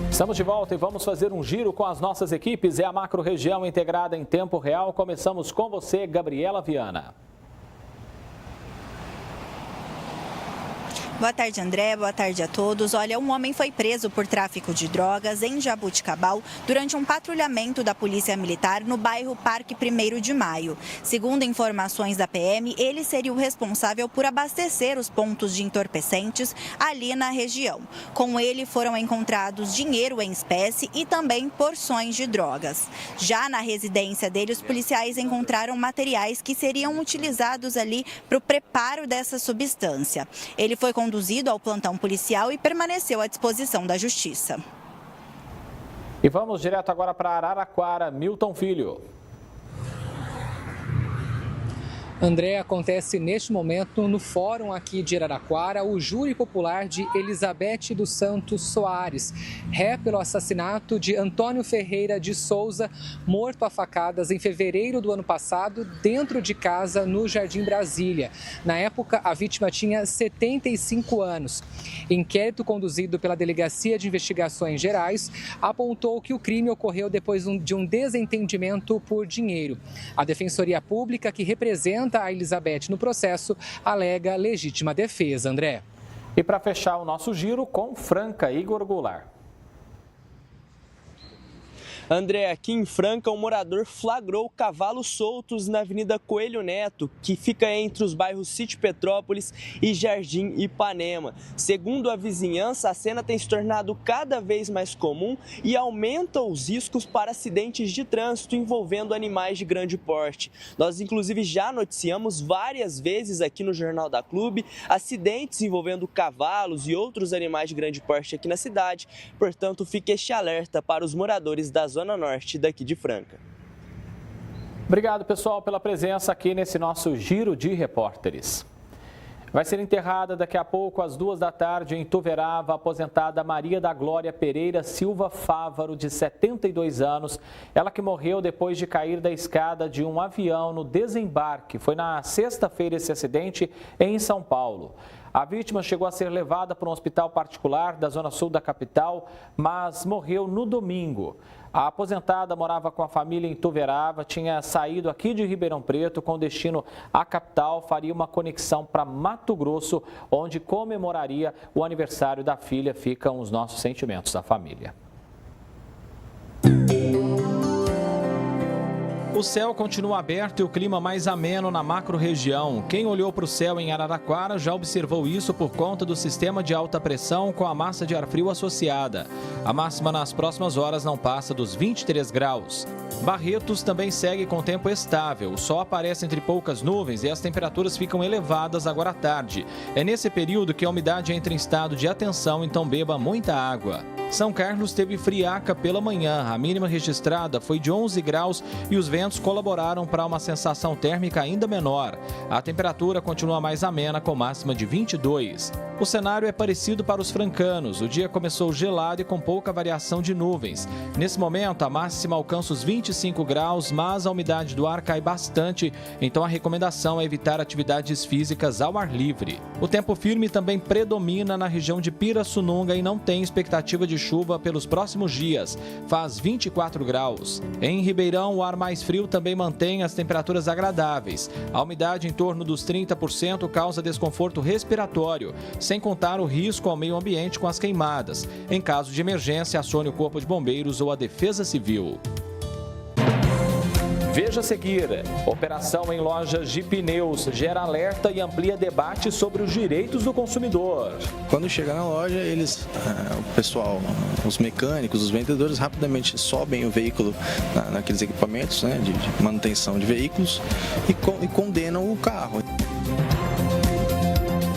[SPEAKER 3] Estamos de volta e vamos fazer um giro com as nossas equipes. É a macro-região integrada em tempo real. Começamos com você, Gabriela Viana.
[SPEAKER 11] Boa tarde, André. Boa tarde a todos. Olha, um homem foi preso por tráfico de drogas em Jabuticabal durante um patrulhamento da Polícia Militar no bairro Parque 1º de Maio. Segundo informações da PM, ele seria o responsável por abastecer os pontos de entorpecentes ali na região. Com ele foram encontrados dinheiro em espécie e também porções de drogas. Já na residência dele, os policiais encontraram materiais que seriam utilizados ali para o preparo dessa substância. Ele foi conduzido ao plantão policial e permaneceu à disposição da Justiça.
[SPEAKER 3] E vamos direto agora para Araraquara, Milton Filho.
[SPEAKER 12] André, acontece neste momento no fórum aqui de Araraquara o júri popular de Elizabeth dos Santos Soares, ré pelo assassinato de Antônio Ferreira de Souza, morto a facadas em fevereiro do ano passado dentro de casa no Jardim Brasília. Na época, a vítima tinha 75 anos. Inquérito conduzido pela Delegacia de Investigações Gerais apontou que o crime ocorreu depois de um desentendimento por dinheiro. A Defensoria Pública, que representa a Elizabeth no processo, alega legítima defesa, André.
[SPEAKER 3] E para fechar o nosso giro com Franca, Igor Goulart.
[SPEAKER 13] André, aqui em Franca, um morador flagrou cavalos soltos na Avenida Coelho Neto, que fica entre os bairros Sítio Petrópolis e Jardim Ipanema. Segundo a vizinhança, a cena tem se tornado cada vez mais comum e aumenta os riscos para acidentes de trânsito envolvendo animais de grande porte. Nós, inclusive, já noticiamos várias vezes aqui no Jornal da Clube acidentes envolvendo cavalos e outros animais de grande porte aqui na cidade. Portanto, fica este alerta para os moradores da Zona Norte daqui de Franca.
[SPEAKER 3] Obrigado, pessoal, pela presença aqui nesse nosso Giro de Repórteres. Vai ser enterrada daqui a pouco, às 2 da tarde, em Tuverava, a aposentada Maria da Glória Pereira Silva Fávaro, de 72 anos. Ela que morreu depois de cair da escada de um avião no desembarque. Foi na sexta-feira esse acidente em São Paulo. A vítima chegou a ser levada para um hospital particular da zona sul da capital, mas morreu no domingo. A aposentada morava com a família em Tuverava, tinha saído aqui de Ribeirão Preto com destino à capital, faria uma conexão para Mato Grosso, onde comemoraria o aniversário da filha. Ficam os nossos sentimentos da família. O céu continua aberto e o clima mais ameno na macro-região. Quem olhou para o céu em Araraquara já observou isso por conta do sistema de alta pressão com a massa de ar frio associada. A máxima nas próximas horas não passa dos 23 graus. Barretos também segue com tempo estável. O sol aparece entre poucas nuvens e as temperaturas ficam elevadas agora à tarde. É nesse período que a umidade entra em estado de atenção, então beba muita água. São Carlos teve friaca pela manhã. A mínima registrada foi de 11 graus e os ventos colaboraram para uma sensação térmica ainda menor. A temperatura continua mais amena, com máxima de 22. O cenário é parecido para os francanos. O dia começou gelado e com pouca variação de nuvens. Nesse momento, a máxima alcança os 25 graus, mas a umidade do ar cai bastante, então a recomendação é evitar atividades físicas ao ar livre. O tempo firme também predomina na região de Pirassununga e não tem expectativa de chuva pelos próximos dias. Faz 24 graus. Em Ribeirão, o ar mais frio também mantém as temperaturas agradáveis. A umidade em torno dos 30% causa desconforto respiratório, sem contar o risco ao meio ambiente com as queimadas. Em caso de emergência, acione o Corpo de Bombeiros ou a Defesa Civil. Veja a seguir. Operação em lojas de pneus gera alerta e amplia debate sobre os direitos do consumidor.
[SPEAKER 14] Quando chega na loja, o pessoal, os mecânicos, os vendedores rapidamente sobem o veículo naqueles equipamentos, né, de manutenção de veículos e condenam o carro.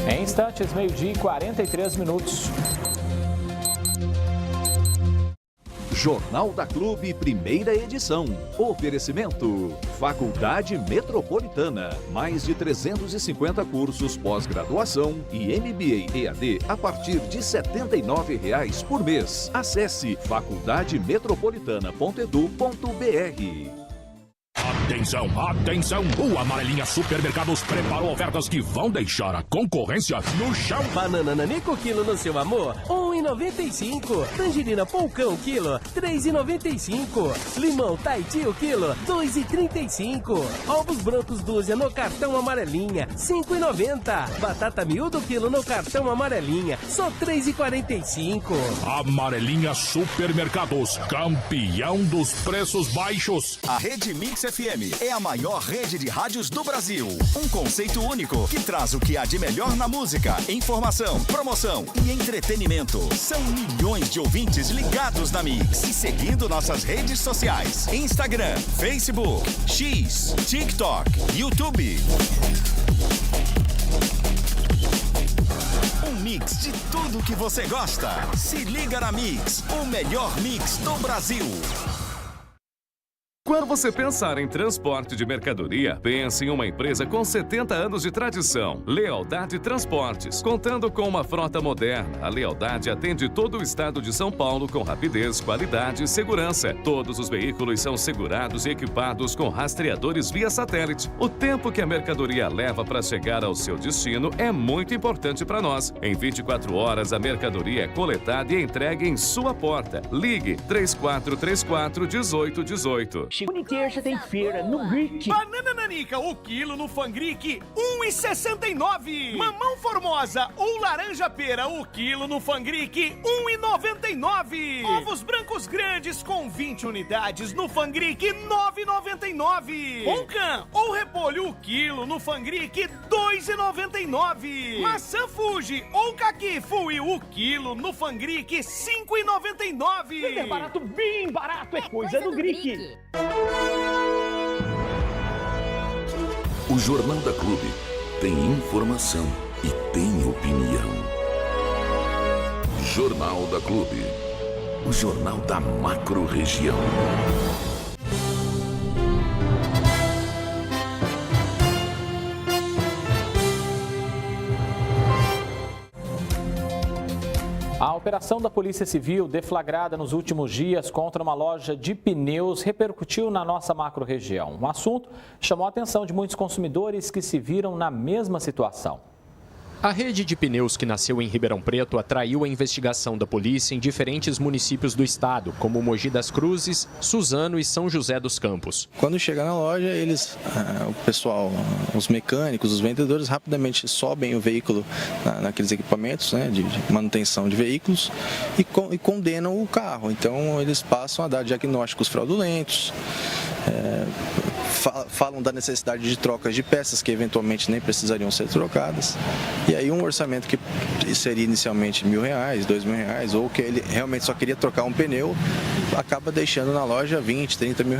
[SPEAKER 3] Em instantes, 12h e 43 minutos.
[SPEAKER 1] Jornal da Clube, primeira edição. Oferecimento. Faculdade Metropolitana. Mais de 350 cursos pós-graduação e MBA EAD a partir de R$ 79,00 por mês. Acesse faculdademetropolitana.edu.br.
[SPEAKER 15] Atenção, atenção! O Amarelinha Supermercados preparou ofertas que vão deixar a concorrência no chão.
[SPEAKER 17] Banana Nanico quilo no seu amor, R$ 1,95. Tangerina Polcão quilo, R$ 3,95. Limão Tahiti o quilo, R$ 2,35. Ovos brancos dúzia no cartão Amarelinha, R$ 5,90. Batata miúdo quilo no cartão Amarelinha, só R$ 3,45.
[SPEAKER 15] Amarelinha Supermercados, campeão dos preços baixos.
[SPEAKER 19] A Rede Mix FM é a maior rede de rádios do Brasil. Um conceito único que traz o que há de melhor na música, informação, promoção e entretenimento. São milhões de ouvintes ligados na Mix e seguindo nossas redes sociais: Instagram, Facebook, X, TikTok, YouTube. Um mix de tudo que você gosta. Se liga na Mix, o melhor mix do Brasil.
[SPEAKER 1] Quando você pensar em transporte de mercadoria, pense em uma empresa com 70 anos de tradição. Lealdade Transportes. Contando com uma frota moderna, a Lealdade atende todo o estado de São Paulo com rapidez, qualidade e segurança. Todos os veículos são segurados e equipados com rastreadores via satélite. O tempo que a mercadoria leva para chegar ao seu destino é muito importante para nós. Em 24 horas, a mercadoria é coletada e entregue em sua porta. Ligue 3434-1818.
[SPEAKER 4] Segunda e terça tem feira no Brick.
[SPEAKER 5] Banana nanica, o quilo no Fangrique, R$ 1,69. Mamão formosa ou laranja pera, o quilo no Fangrique, R$ 1,99. Ovos brancos grandes com 20 unidades no Fangrique, R$ 9,99. Poncan ou repolho, o quilo no Fangrique, R$ 2,99. Maçã Fuji ou caqui Fui, o quilo no Fangrique, R$ 5,99.
[SPEAKER 4] É barato, bem barato, é coisa do Grick.
[SPEAKER 21] O Jornal da Clube tem informação e tem opinião. Jornal da Clube, o jornal da macro-região.
[SPEAKER 3] A operação da Polícia Civil, deflagrada nos últimos dias contra uma loja de pneus, repercutiu na nossa macro-região. O assunto chamou a atenção de muitos consumidores que se viram na mesma situação.
[SPEAKER 20] A rede de pneus que nasceu em Ribeirão Preto atraiu a investigação da polícia em diferentes municípios do estado, como Mogi das Cruzes, Suzano e São José dos Campos.
[SPEAKER 14] Quando chega na loja, o pessoal, os mecânicos, os vendedores rapidamente sobem o veículo naqueles equipamentos, né, de manutenção de veículos e condenam o carro. Então eles passam a dar diagnósticos fraudulentos, falam da necessidade de trocas de peças que eventualmente nem precisariam ser trocadas. E aí um orçamento que seria inicialmente R$ 1.000, R$ 2.000, ou que ele realmente só queria trocar um pneu, acaba deixando na loja R$20, R$30 mil.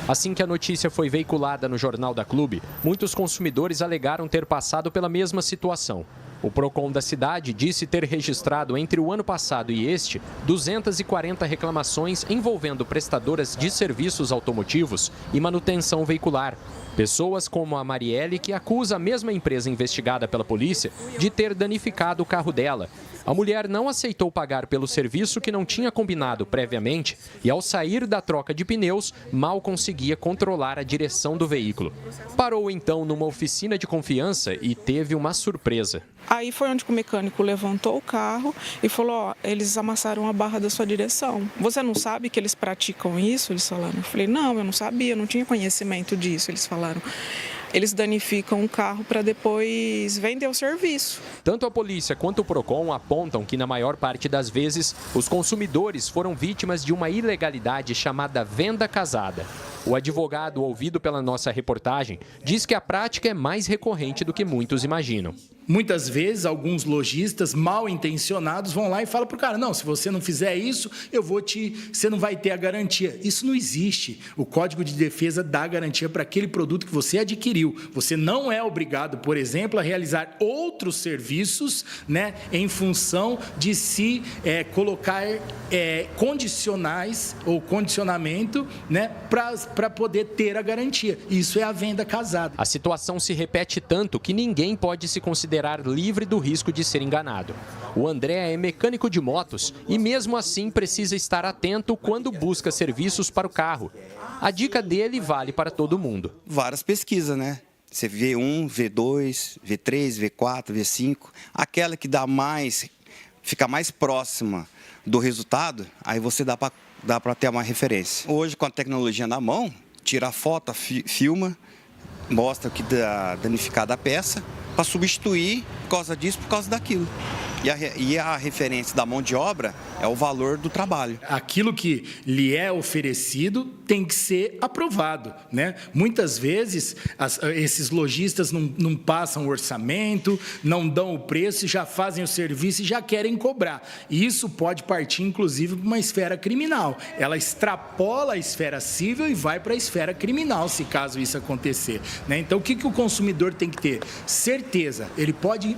[SPEAKER 20] Assim que a notícia foi veiculada no Jornal da Clube, muitos consumidores alegaram ter passado pela mesma situação. O PROCON da cidade disse ter registrado entre o ano passado e este 240 reclamações envolvendo prestadoras de serviços automotivos e manutenção veicular. Pessoas como a Marielle, que acusa a mesma empresa investigada pela polícia de ter danificado o carro dela. A mulher não aceitou pagar pelo serviço que não tinha combinado previamente e, ao sair da troca de pneus, mal conseguia controlar a direção do veículo. Parou então numa oficina de confiança e teve uma surpresa.
[SPEAKER 23] Aí foi onde o mecânico levantou o carro e falou: eles amassaram a barra da sua direção. Você não sabe que eles praticam isso? Eles falaram. Eu falei: não, eu não sabia, eu não tinha conhecimento disso, eles falaram. eles danificam o carro para depois vender o serviço.
[SPEAKER 20] Tanto a polícia quanto o Procon apontam que, na maior parte das vezes, os consumidores foram vítimas de uma ilegalidade chamada venda casada. O advogado, ouvido pela nossa reportagem, diz que a prática é mais recorrente do que muitos imaginam.
[SPEAKER 2] Muitas vezes, alguns lojistas mal intencionados vão lá e falam para o cara, não, se você não fizer isso, você não vai ter a garantia. Isso não existe. O Código de Defesa dá garantia para aquele produto que você adquiriu. Você não é obrigado, por exemplo, a realizar outros serviços, né, em função de se colocar condicionais ou condicionamento, né, para poder ter a garantia. Isso é a venda casada.
[SPEAKER 20] A situação se repete tanto que ninguém pode se considerar livre do risco de ser enganado. O André é mecânico de motos e, mesmo assim, precisa estar atento quando busca serviços para o carro. A dica dele vale para todo mundo.
[SPEAKER 16] Várias pesquisas, né? Você vê V1, V2, V3, V4, V5. Aquela que fica mais próxima do resultado, aí você dá para ter uma referência. Hoje, com a tecnologia na mão, tira a foto, filma, mostra o que dá danificada a peça, para substituir por causa disso, por causa daquilo. E a referência da mão de obra é o valor do trabalho.
[SPEAKER 2] Aquilo que lhe é oferecido tem que ser aprovado, né? Muitas vezes, esses lojistas não passam o orçamento, não dão o preço, já fazem o serviço e já querem cobrar. E isso pode partir, inclusive, para uma esfera criminal. Ela extrapola a esfera civil e vai para a esfera criminal, se caso isso acontecer, né? Então, o que o consumidor tem que ter? Certeza. Ele pode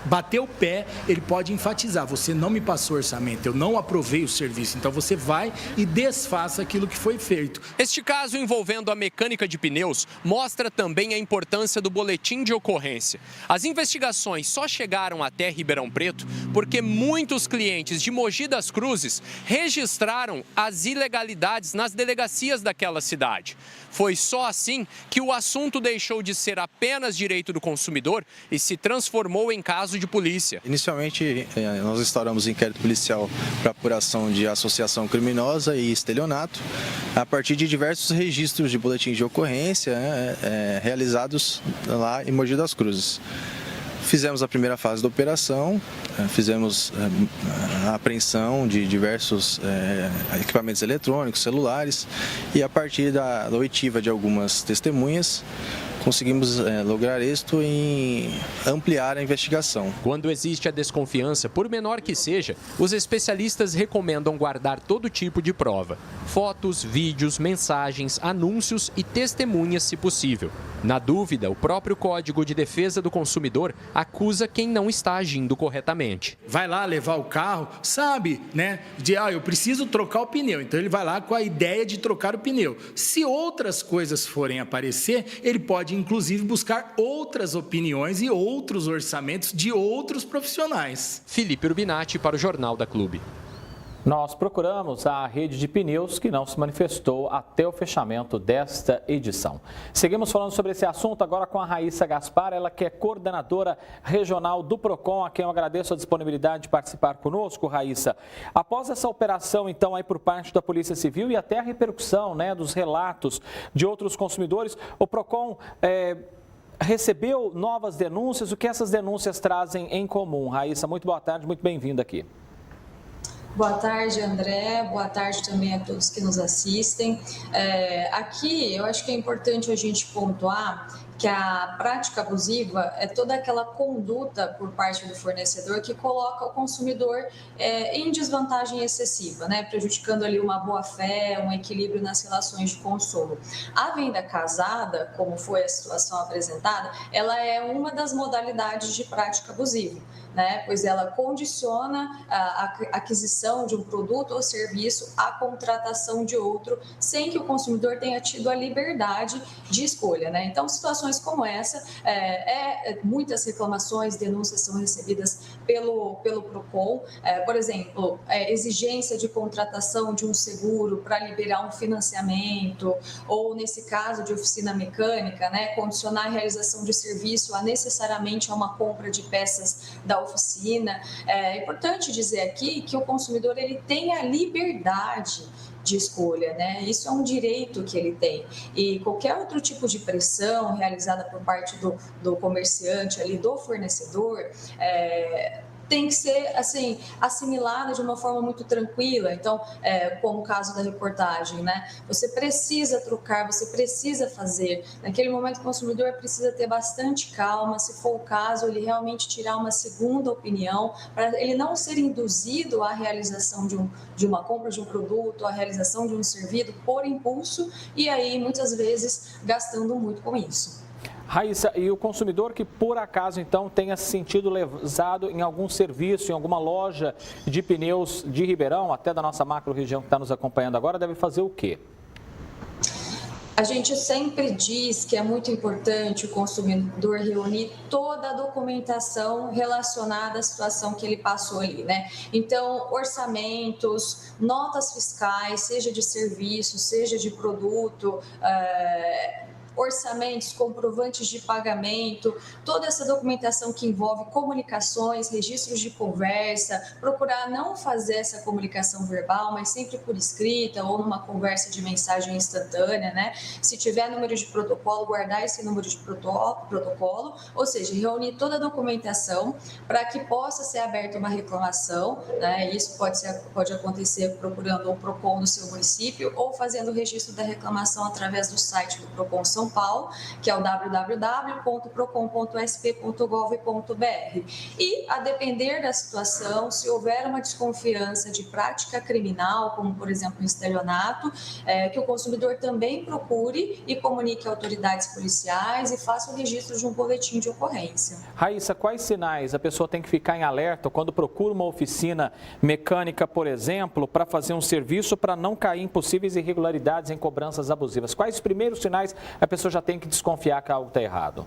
[SPEAKER 2] bater o pé, ele pode enfatizar, você não me passou orçamento, eu não aprovei o serviço, então você vai e desfaça aquilo que foi feito.
[SPEAKER 20] Este caso envolvendo a mecânica de pneus mostra também a importância do boletim de ocorrência. As investigações só chegaram até Ribeirão Preto porque muitos clientes de Mogi das Cruzes registraram as ilegalidades nas delegacias daquela cidade. Foi só assim que o assunto deixou de ser apenas direito do consumidor e se transformou em caso de polícia.
[SPEAKER 14] Inicialmente, nós instauramos inquérito policial para apuração de associação criminosa e estelionato, a partir de diversos registros de boletins de ocorrência realizados lá em Mogi das Cruzes. Fizemos a primeira fase da operação, fizemos a apreensão de diversos equipamentos eletrônicos, celulares, e a partir da oitiva de algumas testemunhas, conseguimos lograr êxito em ampliar a investigação.
[SPEAKER 20] Quando existe a desconfiança, por menor que seja, os especialistas recomendam guardar todo tipo de prova: fotos, vídeos, mensagens, anúncios e testemunhas, se possível. Na dúvida, o próprio Código de Defesa do Consumidor acusa quem não está agindo corretamente.
[SPEAKER 2] Vai lá levar o carro, sabe, né? Eu preciso trocar o pneu. Então ele vai lá com a ideia de trocar o pneu. Se outras coisas forem aparecer, ele pode inclusive buscar outras opiniões e outros orçamentos de outros profissionais.
[SPEAKER 20] Felipe Urbinati para o Jornal da Clube.
[SPEAKER 3] Nós procuramos a rede de pneus, que não se manifestou até o fechamento desta edição. Seguimos falando sobre esse assunto agora com a Raíssa Gaspar, ela que é coordenadora regional do Procon, a quem eu agradeço a disponibilidade de participar conosco, Raíssa. Após essa operação, então, aí por parte da Polícia Civil e até a repercussão, né, dos relatos de outros consumidores, o Procon recebeu novas denúncias. O que essas denúncias trazem em comum? Raíssa, muito boa tarde, muito bem-vinda aqui.
[SPEAKER 22] Boa tarde, André. Boa tarde também a todos que nos assistem. Aqui, eu acho que é importante a gente pontuar que a prática abusiva é toda aquela conduta por parte do fornecedor que coloca o consumidor em desvantagem excessiva, né? Prejudicando ali uma boa-fé, um equilíbrio nas relações de consumo. A venda casada, como foi a situação apresentada, ela é uma das modalidades de prática abusiva, né? Pois ela condiciona a aquisição de um produto ou serviço à contratação de outro, sem que o consumidor tenha tido a liberdade de escolha, né? Então, situações como essa, muitas reclamações, denúncias são recebidas pelo Procon, por exemplo, exigência de contratação de um seguro para liberar um financiamento, ou nesse caso de oficina mecânica, né, condicionar a realização de serviço a necessariamente a uma compra de peças da oficina. É importante dizer aqui que o consumidor ele tem a liberdade de escolha, né? Isso é um direito que ele tem. E qualquer outro tipo de pressão realizada por parte do comerciante ali, do fornecedor, tem que ser assim assimilada de uma forma muito tranquila. Então, como o caso da reportagem, né? Você precisa trocar, você precisa fazer. Naquele momento, o consumidor precisa ter bastante calma. Se for o caso, ele realmente tirar uma segunda opinião para ele não ser induzido à realização de uma compra de um produto, à realização de um serviço por impulso e aí muitas vezes gastando muito com isso.
[SPEAKER 3] Raíssa, e o consumidor que por acaso então tenha se sentido lesado em algum serviço, em alguma loja de pneus de Ribeirão, até da nossa macro-região que está nos acompanhando agora, deve fazer o quê?
[SPEAKER 22] A gente sempre diz que é muito importante o consumidor reunir toda a documentação relacionada à situação que ele passou ali, né? Então, orçamentos, notas fiscais, seja de serviço, seja de produto, orçamentos, comprovantes de pagamento, toda essa documentação que envolve comunicações, registros de conversa, procurar não fazer essa comunicação verbal, mas sempre por escrita ou numa conversa de mensagem instantânea, né? Se tiver número de protocolo, guardar esse número de protocolo, ou seja, reunir toda a documentação para que possa ser aberta uma reclamação, né? Isso pode acontecer procurando o PROCON no seu município ou fazendo o registro da reclamação através do site do PROCON São Paulo, que é o www.procon.sp.gov.br. E, a depender da situação, se houver uma desconfiança de prática criminal, como, por exemplo, um estelionato, que o consumidor também procure e comunique a autoridades policiais e faça o registro de um boletim de ocorrência.
[SPEAKER 3] Raíssa, quais sinais a pessoa tem que ficar em alerta quando procura uma oficina mecânica, por exemplo, para fazer um serviço para não cair em possíveis irregularidades em cobranças abusivas? Quais os primeiros sinais a pessoa já tem que desconfiar que algo está errado?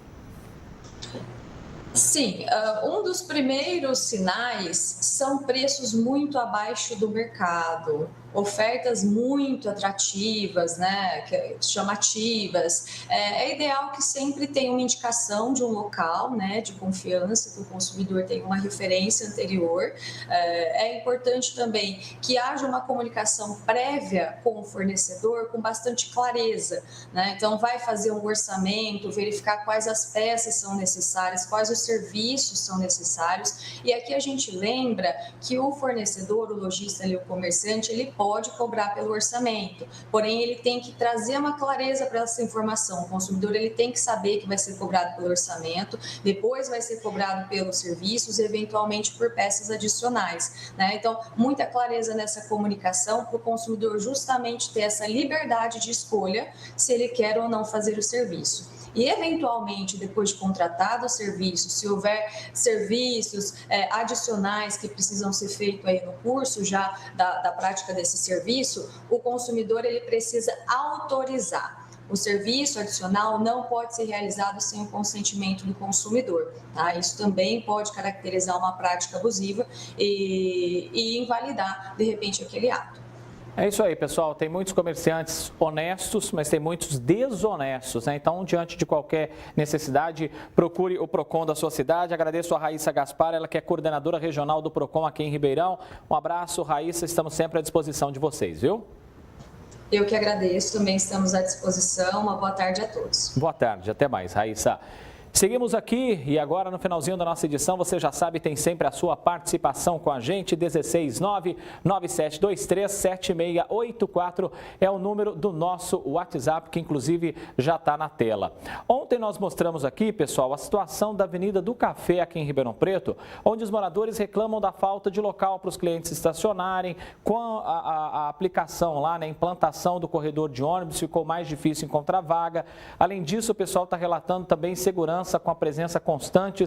[SPEAKER 22] Sim, um dos primeiros sinais são preços muito abaixo do mercado, ofertas muito atrativas, né, chamativas. É ideal que sempre tenha uma indicação de um local, né, de confiança, que o consumidor tenha uma referência anterior. É importante também que haja uma comunicação prévia com o fornecedor com bastante clareza, né? Então, vai fazer um orçamento, verificar quais as peças são necessárias, quais os serviços são necessários. E aqui a gente lembra que o fornecedor, o lojista ali, o comerciante, ele pode cobrar pelo orçamento, porém ele tem que trazer uma clareza para essa informação. O consumidor ele tem que saber que vai ser cobrado pelo orçamento, depois vai ser cobrado pelos serviços, eventualmente por peças adicionais, né? Então, muita clareza nessa comunicação para o consumidor justamente ter essa liberdade de escolha se ele quer ou não fazer o serviço. E, eventualmente, depois de contratado o serviço, se houver serviços adicionais que precisam ser feitos aí no curso já da prática desse serviço, o consumidor ele precisa autorizar. O serviço adicional não pode ser realizado sem o consentimento do consumidor, tá? Isso também pode caracterizar uma prática abusiva e invalidar, de repente, aquele ato.
[SPEAKER 3] É isso aí, pessoal. Tem muitos comerciantes honestos, mas tem muitos desonestos, né? Então, diante de qualquer necessidade, procure o PROCON da sua cidade. Agradeço a Raíssa Gaspar, ela que é coordenadora regional do PROCON aqui em Ribeirão. Um abraço, Raíssa. Estamos sempre à disposição de vocês, viu?
[SPEAKER 22] Eu que agradeço, também estamos à disposição. Uma boa tarde a todos.
[SPEAKER 3] Boa tarde, até mais, Raíssa. Seguimos aqui e agora no finalzinho da nossa edição, você já sabe, tem sempre a sua participação com a gente, 16997237684 é o número do nosso WhatsApp, que inclusive já está na tela. Ontem nós mostramos aqui, pessoal, a situação da Avenida do Café aqui em Ribeirão Preto, onde os moradores reclamam da falta de local para os clientes estacionarem, com a aplicação lá, né, a implantação do corredor de ônibus, ficou mais difícil encontrar vaga. Além disso, o pessoal está relatando também segurança com a presença constante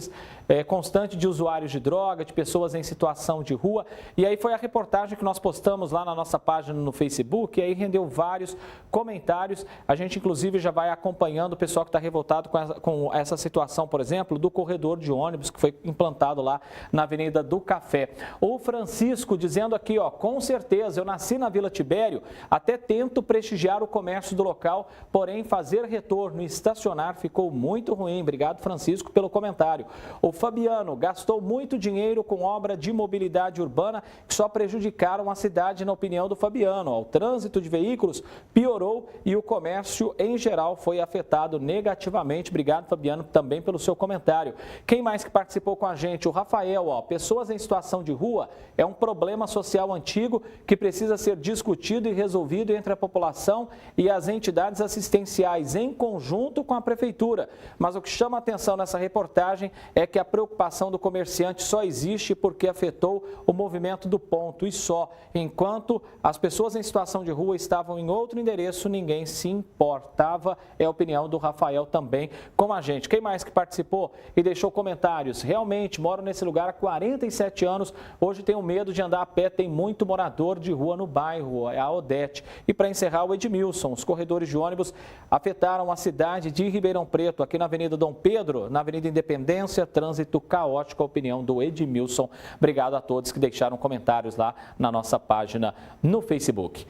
[SPEAKER 3] de usuários de droga, de pessoas em situação de rua. E aí foi a reportagem que nós postamos lá na nossa página no Facebook, e aí rendeu vários comentários. A gente, inclusive, já vai acompanhando o pessoal que está revoltado com essa situação, por exemplo, do corredor de ônibus que foi implantado lá na Avenida do Café. O Francisco dizendo aqui, ó, com certeza, eu nasci na Vila Tibério, até tento prestigiar o comércio do local, porém fazer retorno e estacionar ficou muito ruim. Obrigado Obrigado, Francisco, pelo comentário. O Fabiano gastou muito dinheiro com obra de mobilidade urbana que só prejudicaram a cidade, na opinião do Fabiano. O trânsito de veículos piorou e o comércio, em geral, foi afetado negativamente. Obrigado, Fabiano, também pelo seu comentário. Quem mais que participou com a gente? O Rafael, pessoas em situação de rua é um problema social antigo que precisa ser discutido e resolvido entre a população e as entidades assistenciais em conjunto com a prefeitura. Mas o que chama a atenção nessa reportagem é que a preocupação do comerciante só existe porque afetou o movimento do ponto e só. Enquanto as pessoas em situação de rua estavam em outro endereço, ninguém se importava. É a opinião do Rafael também com a gente. Quem mais que participou e deixou comentários? Realmente, moro nesse lugar há 47 anos. Hoje tenho medo de andar a pé, tem muito morador de rua no bairro, é a Odete. E para encerrar, o Edmilson, os corredores de ônibus afetaram a cidade de Ribeirão Preto, aqui na Avenida Dom Pedro, na Avenida Independência, trânsito caótico, a opinião do Edmilson. Obrigado a todos que deixaram comentários lá na nossa página no Facebook.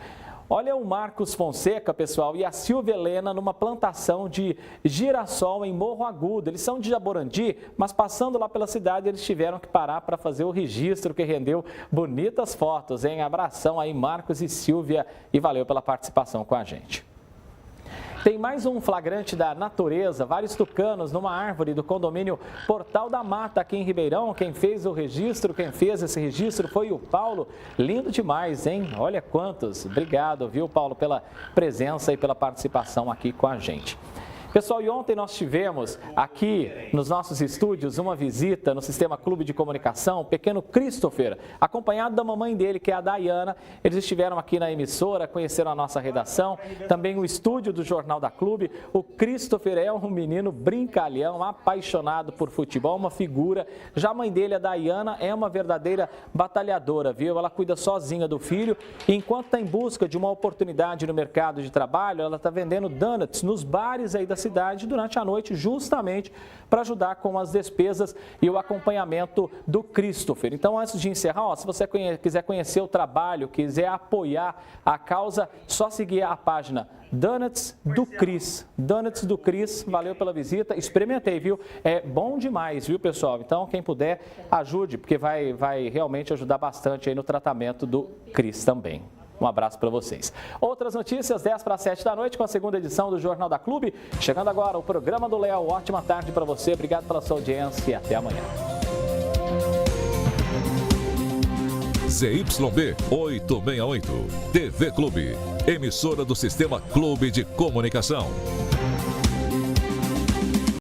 [SPEAKER 3] Olha o Marcos Fonseca, pessoal, e a Silvia Helena numa plantação de girassol em Morro Agudo. Eles são de Jaborandi, mas passando lá pela cidade, eles tiveram que parar para fazer o registro, que rendeu bonitas fotos, hein? Abração aí, Marcos e Silvia, e valeu pela participação com a gente. Tem mais um flagrante da natureza, vários tucanos numa árvore do condomínio Portal da Mata, aqui em Ribeirão. Quem fez esse registro foi o Paulo. Lindo demais, hein? Olha quantos. Obrigado, viu, Paulo, pela presença e pela participação aqui com a gente. Pessoal, e ontem nós tivemos aqui nos nossos estúdios uma visita no Sistema Clube de Comunicação, o pequeno Christopher, acompanhado da mamãe dele, que é a Dayana. Eles estiveram aqui na emissora, conheceram a nossa redação, também o estúdio do Jornal da Clube. O Christopher é um menino brincalhão, apaixonado por futebol, uma figura. Já a mãe dele, a Dayana, é uma verdadeira batalhadora, viu? Ela cuida sozinha do filho e enquanto está em busca de uma oportunidade no mercado de trabalho, ela está vendendo donuts nos bares aí da cidade durante a noite, justamente para ajudar com as despesas e o acompanhamento do Christopher. Então, antes de encerrar, se você quiser conhecer o trabalho, quiser apoiar a causa, só seguir a página Donuts do Cris. Donuts do Cris, valeu pela visita, experimentei, viu? É bom demais, viu, pessoal? Então, quem puder, ajude, porque vai realmente ajudar bastante aí no tratamento do Cris também. Um abraço para vocês. Outras notícias, 10 para 7 da noite, com a segunda edição do Jornal da Clube. Chegando agora o programa do Léo. Ótima tarde para você. Obrigado pela sua audiência e até amanhã.
[SPEAKER 1] ZYB 868, TV Clube, emissora do Sistema Clube de Comunicação.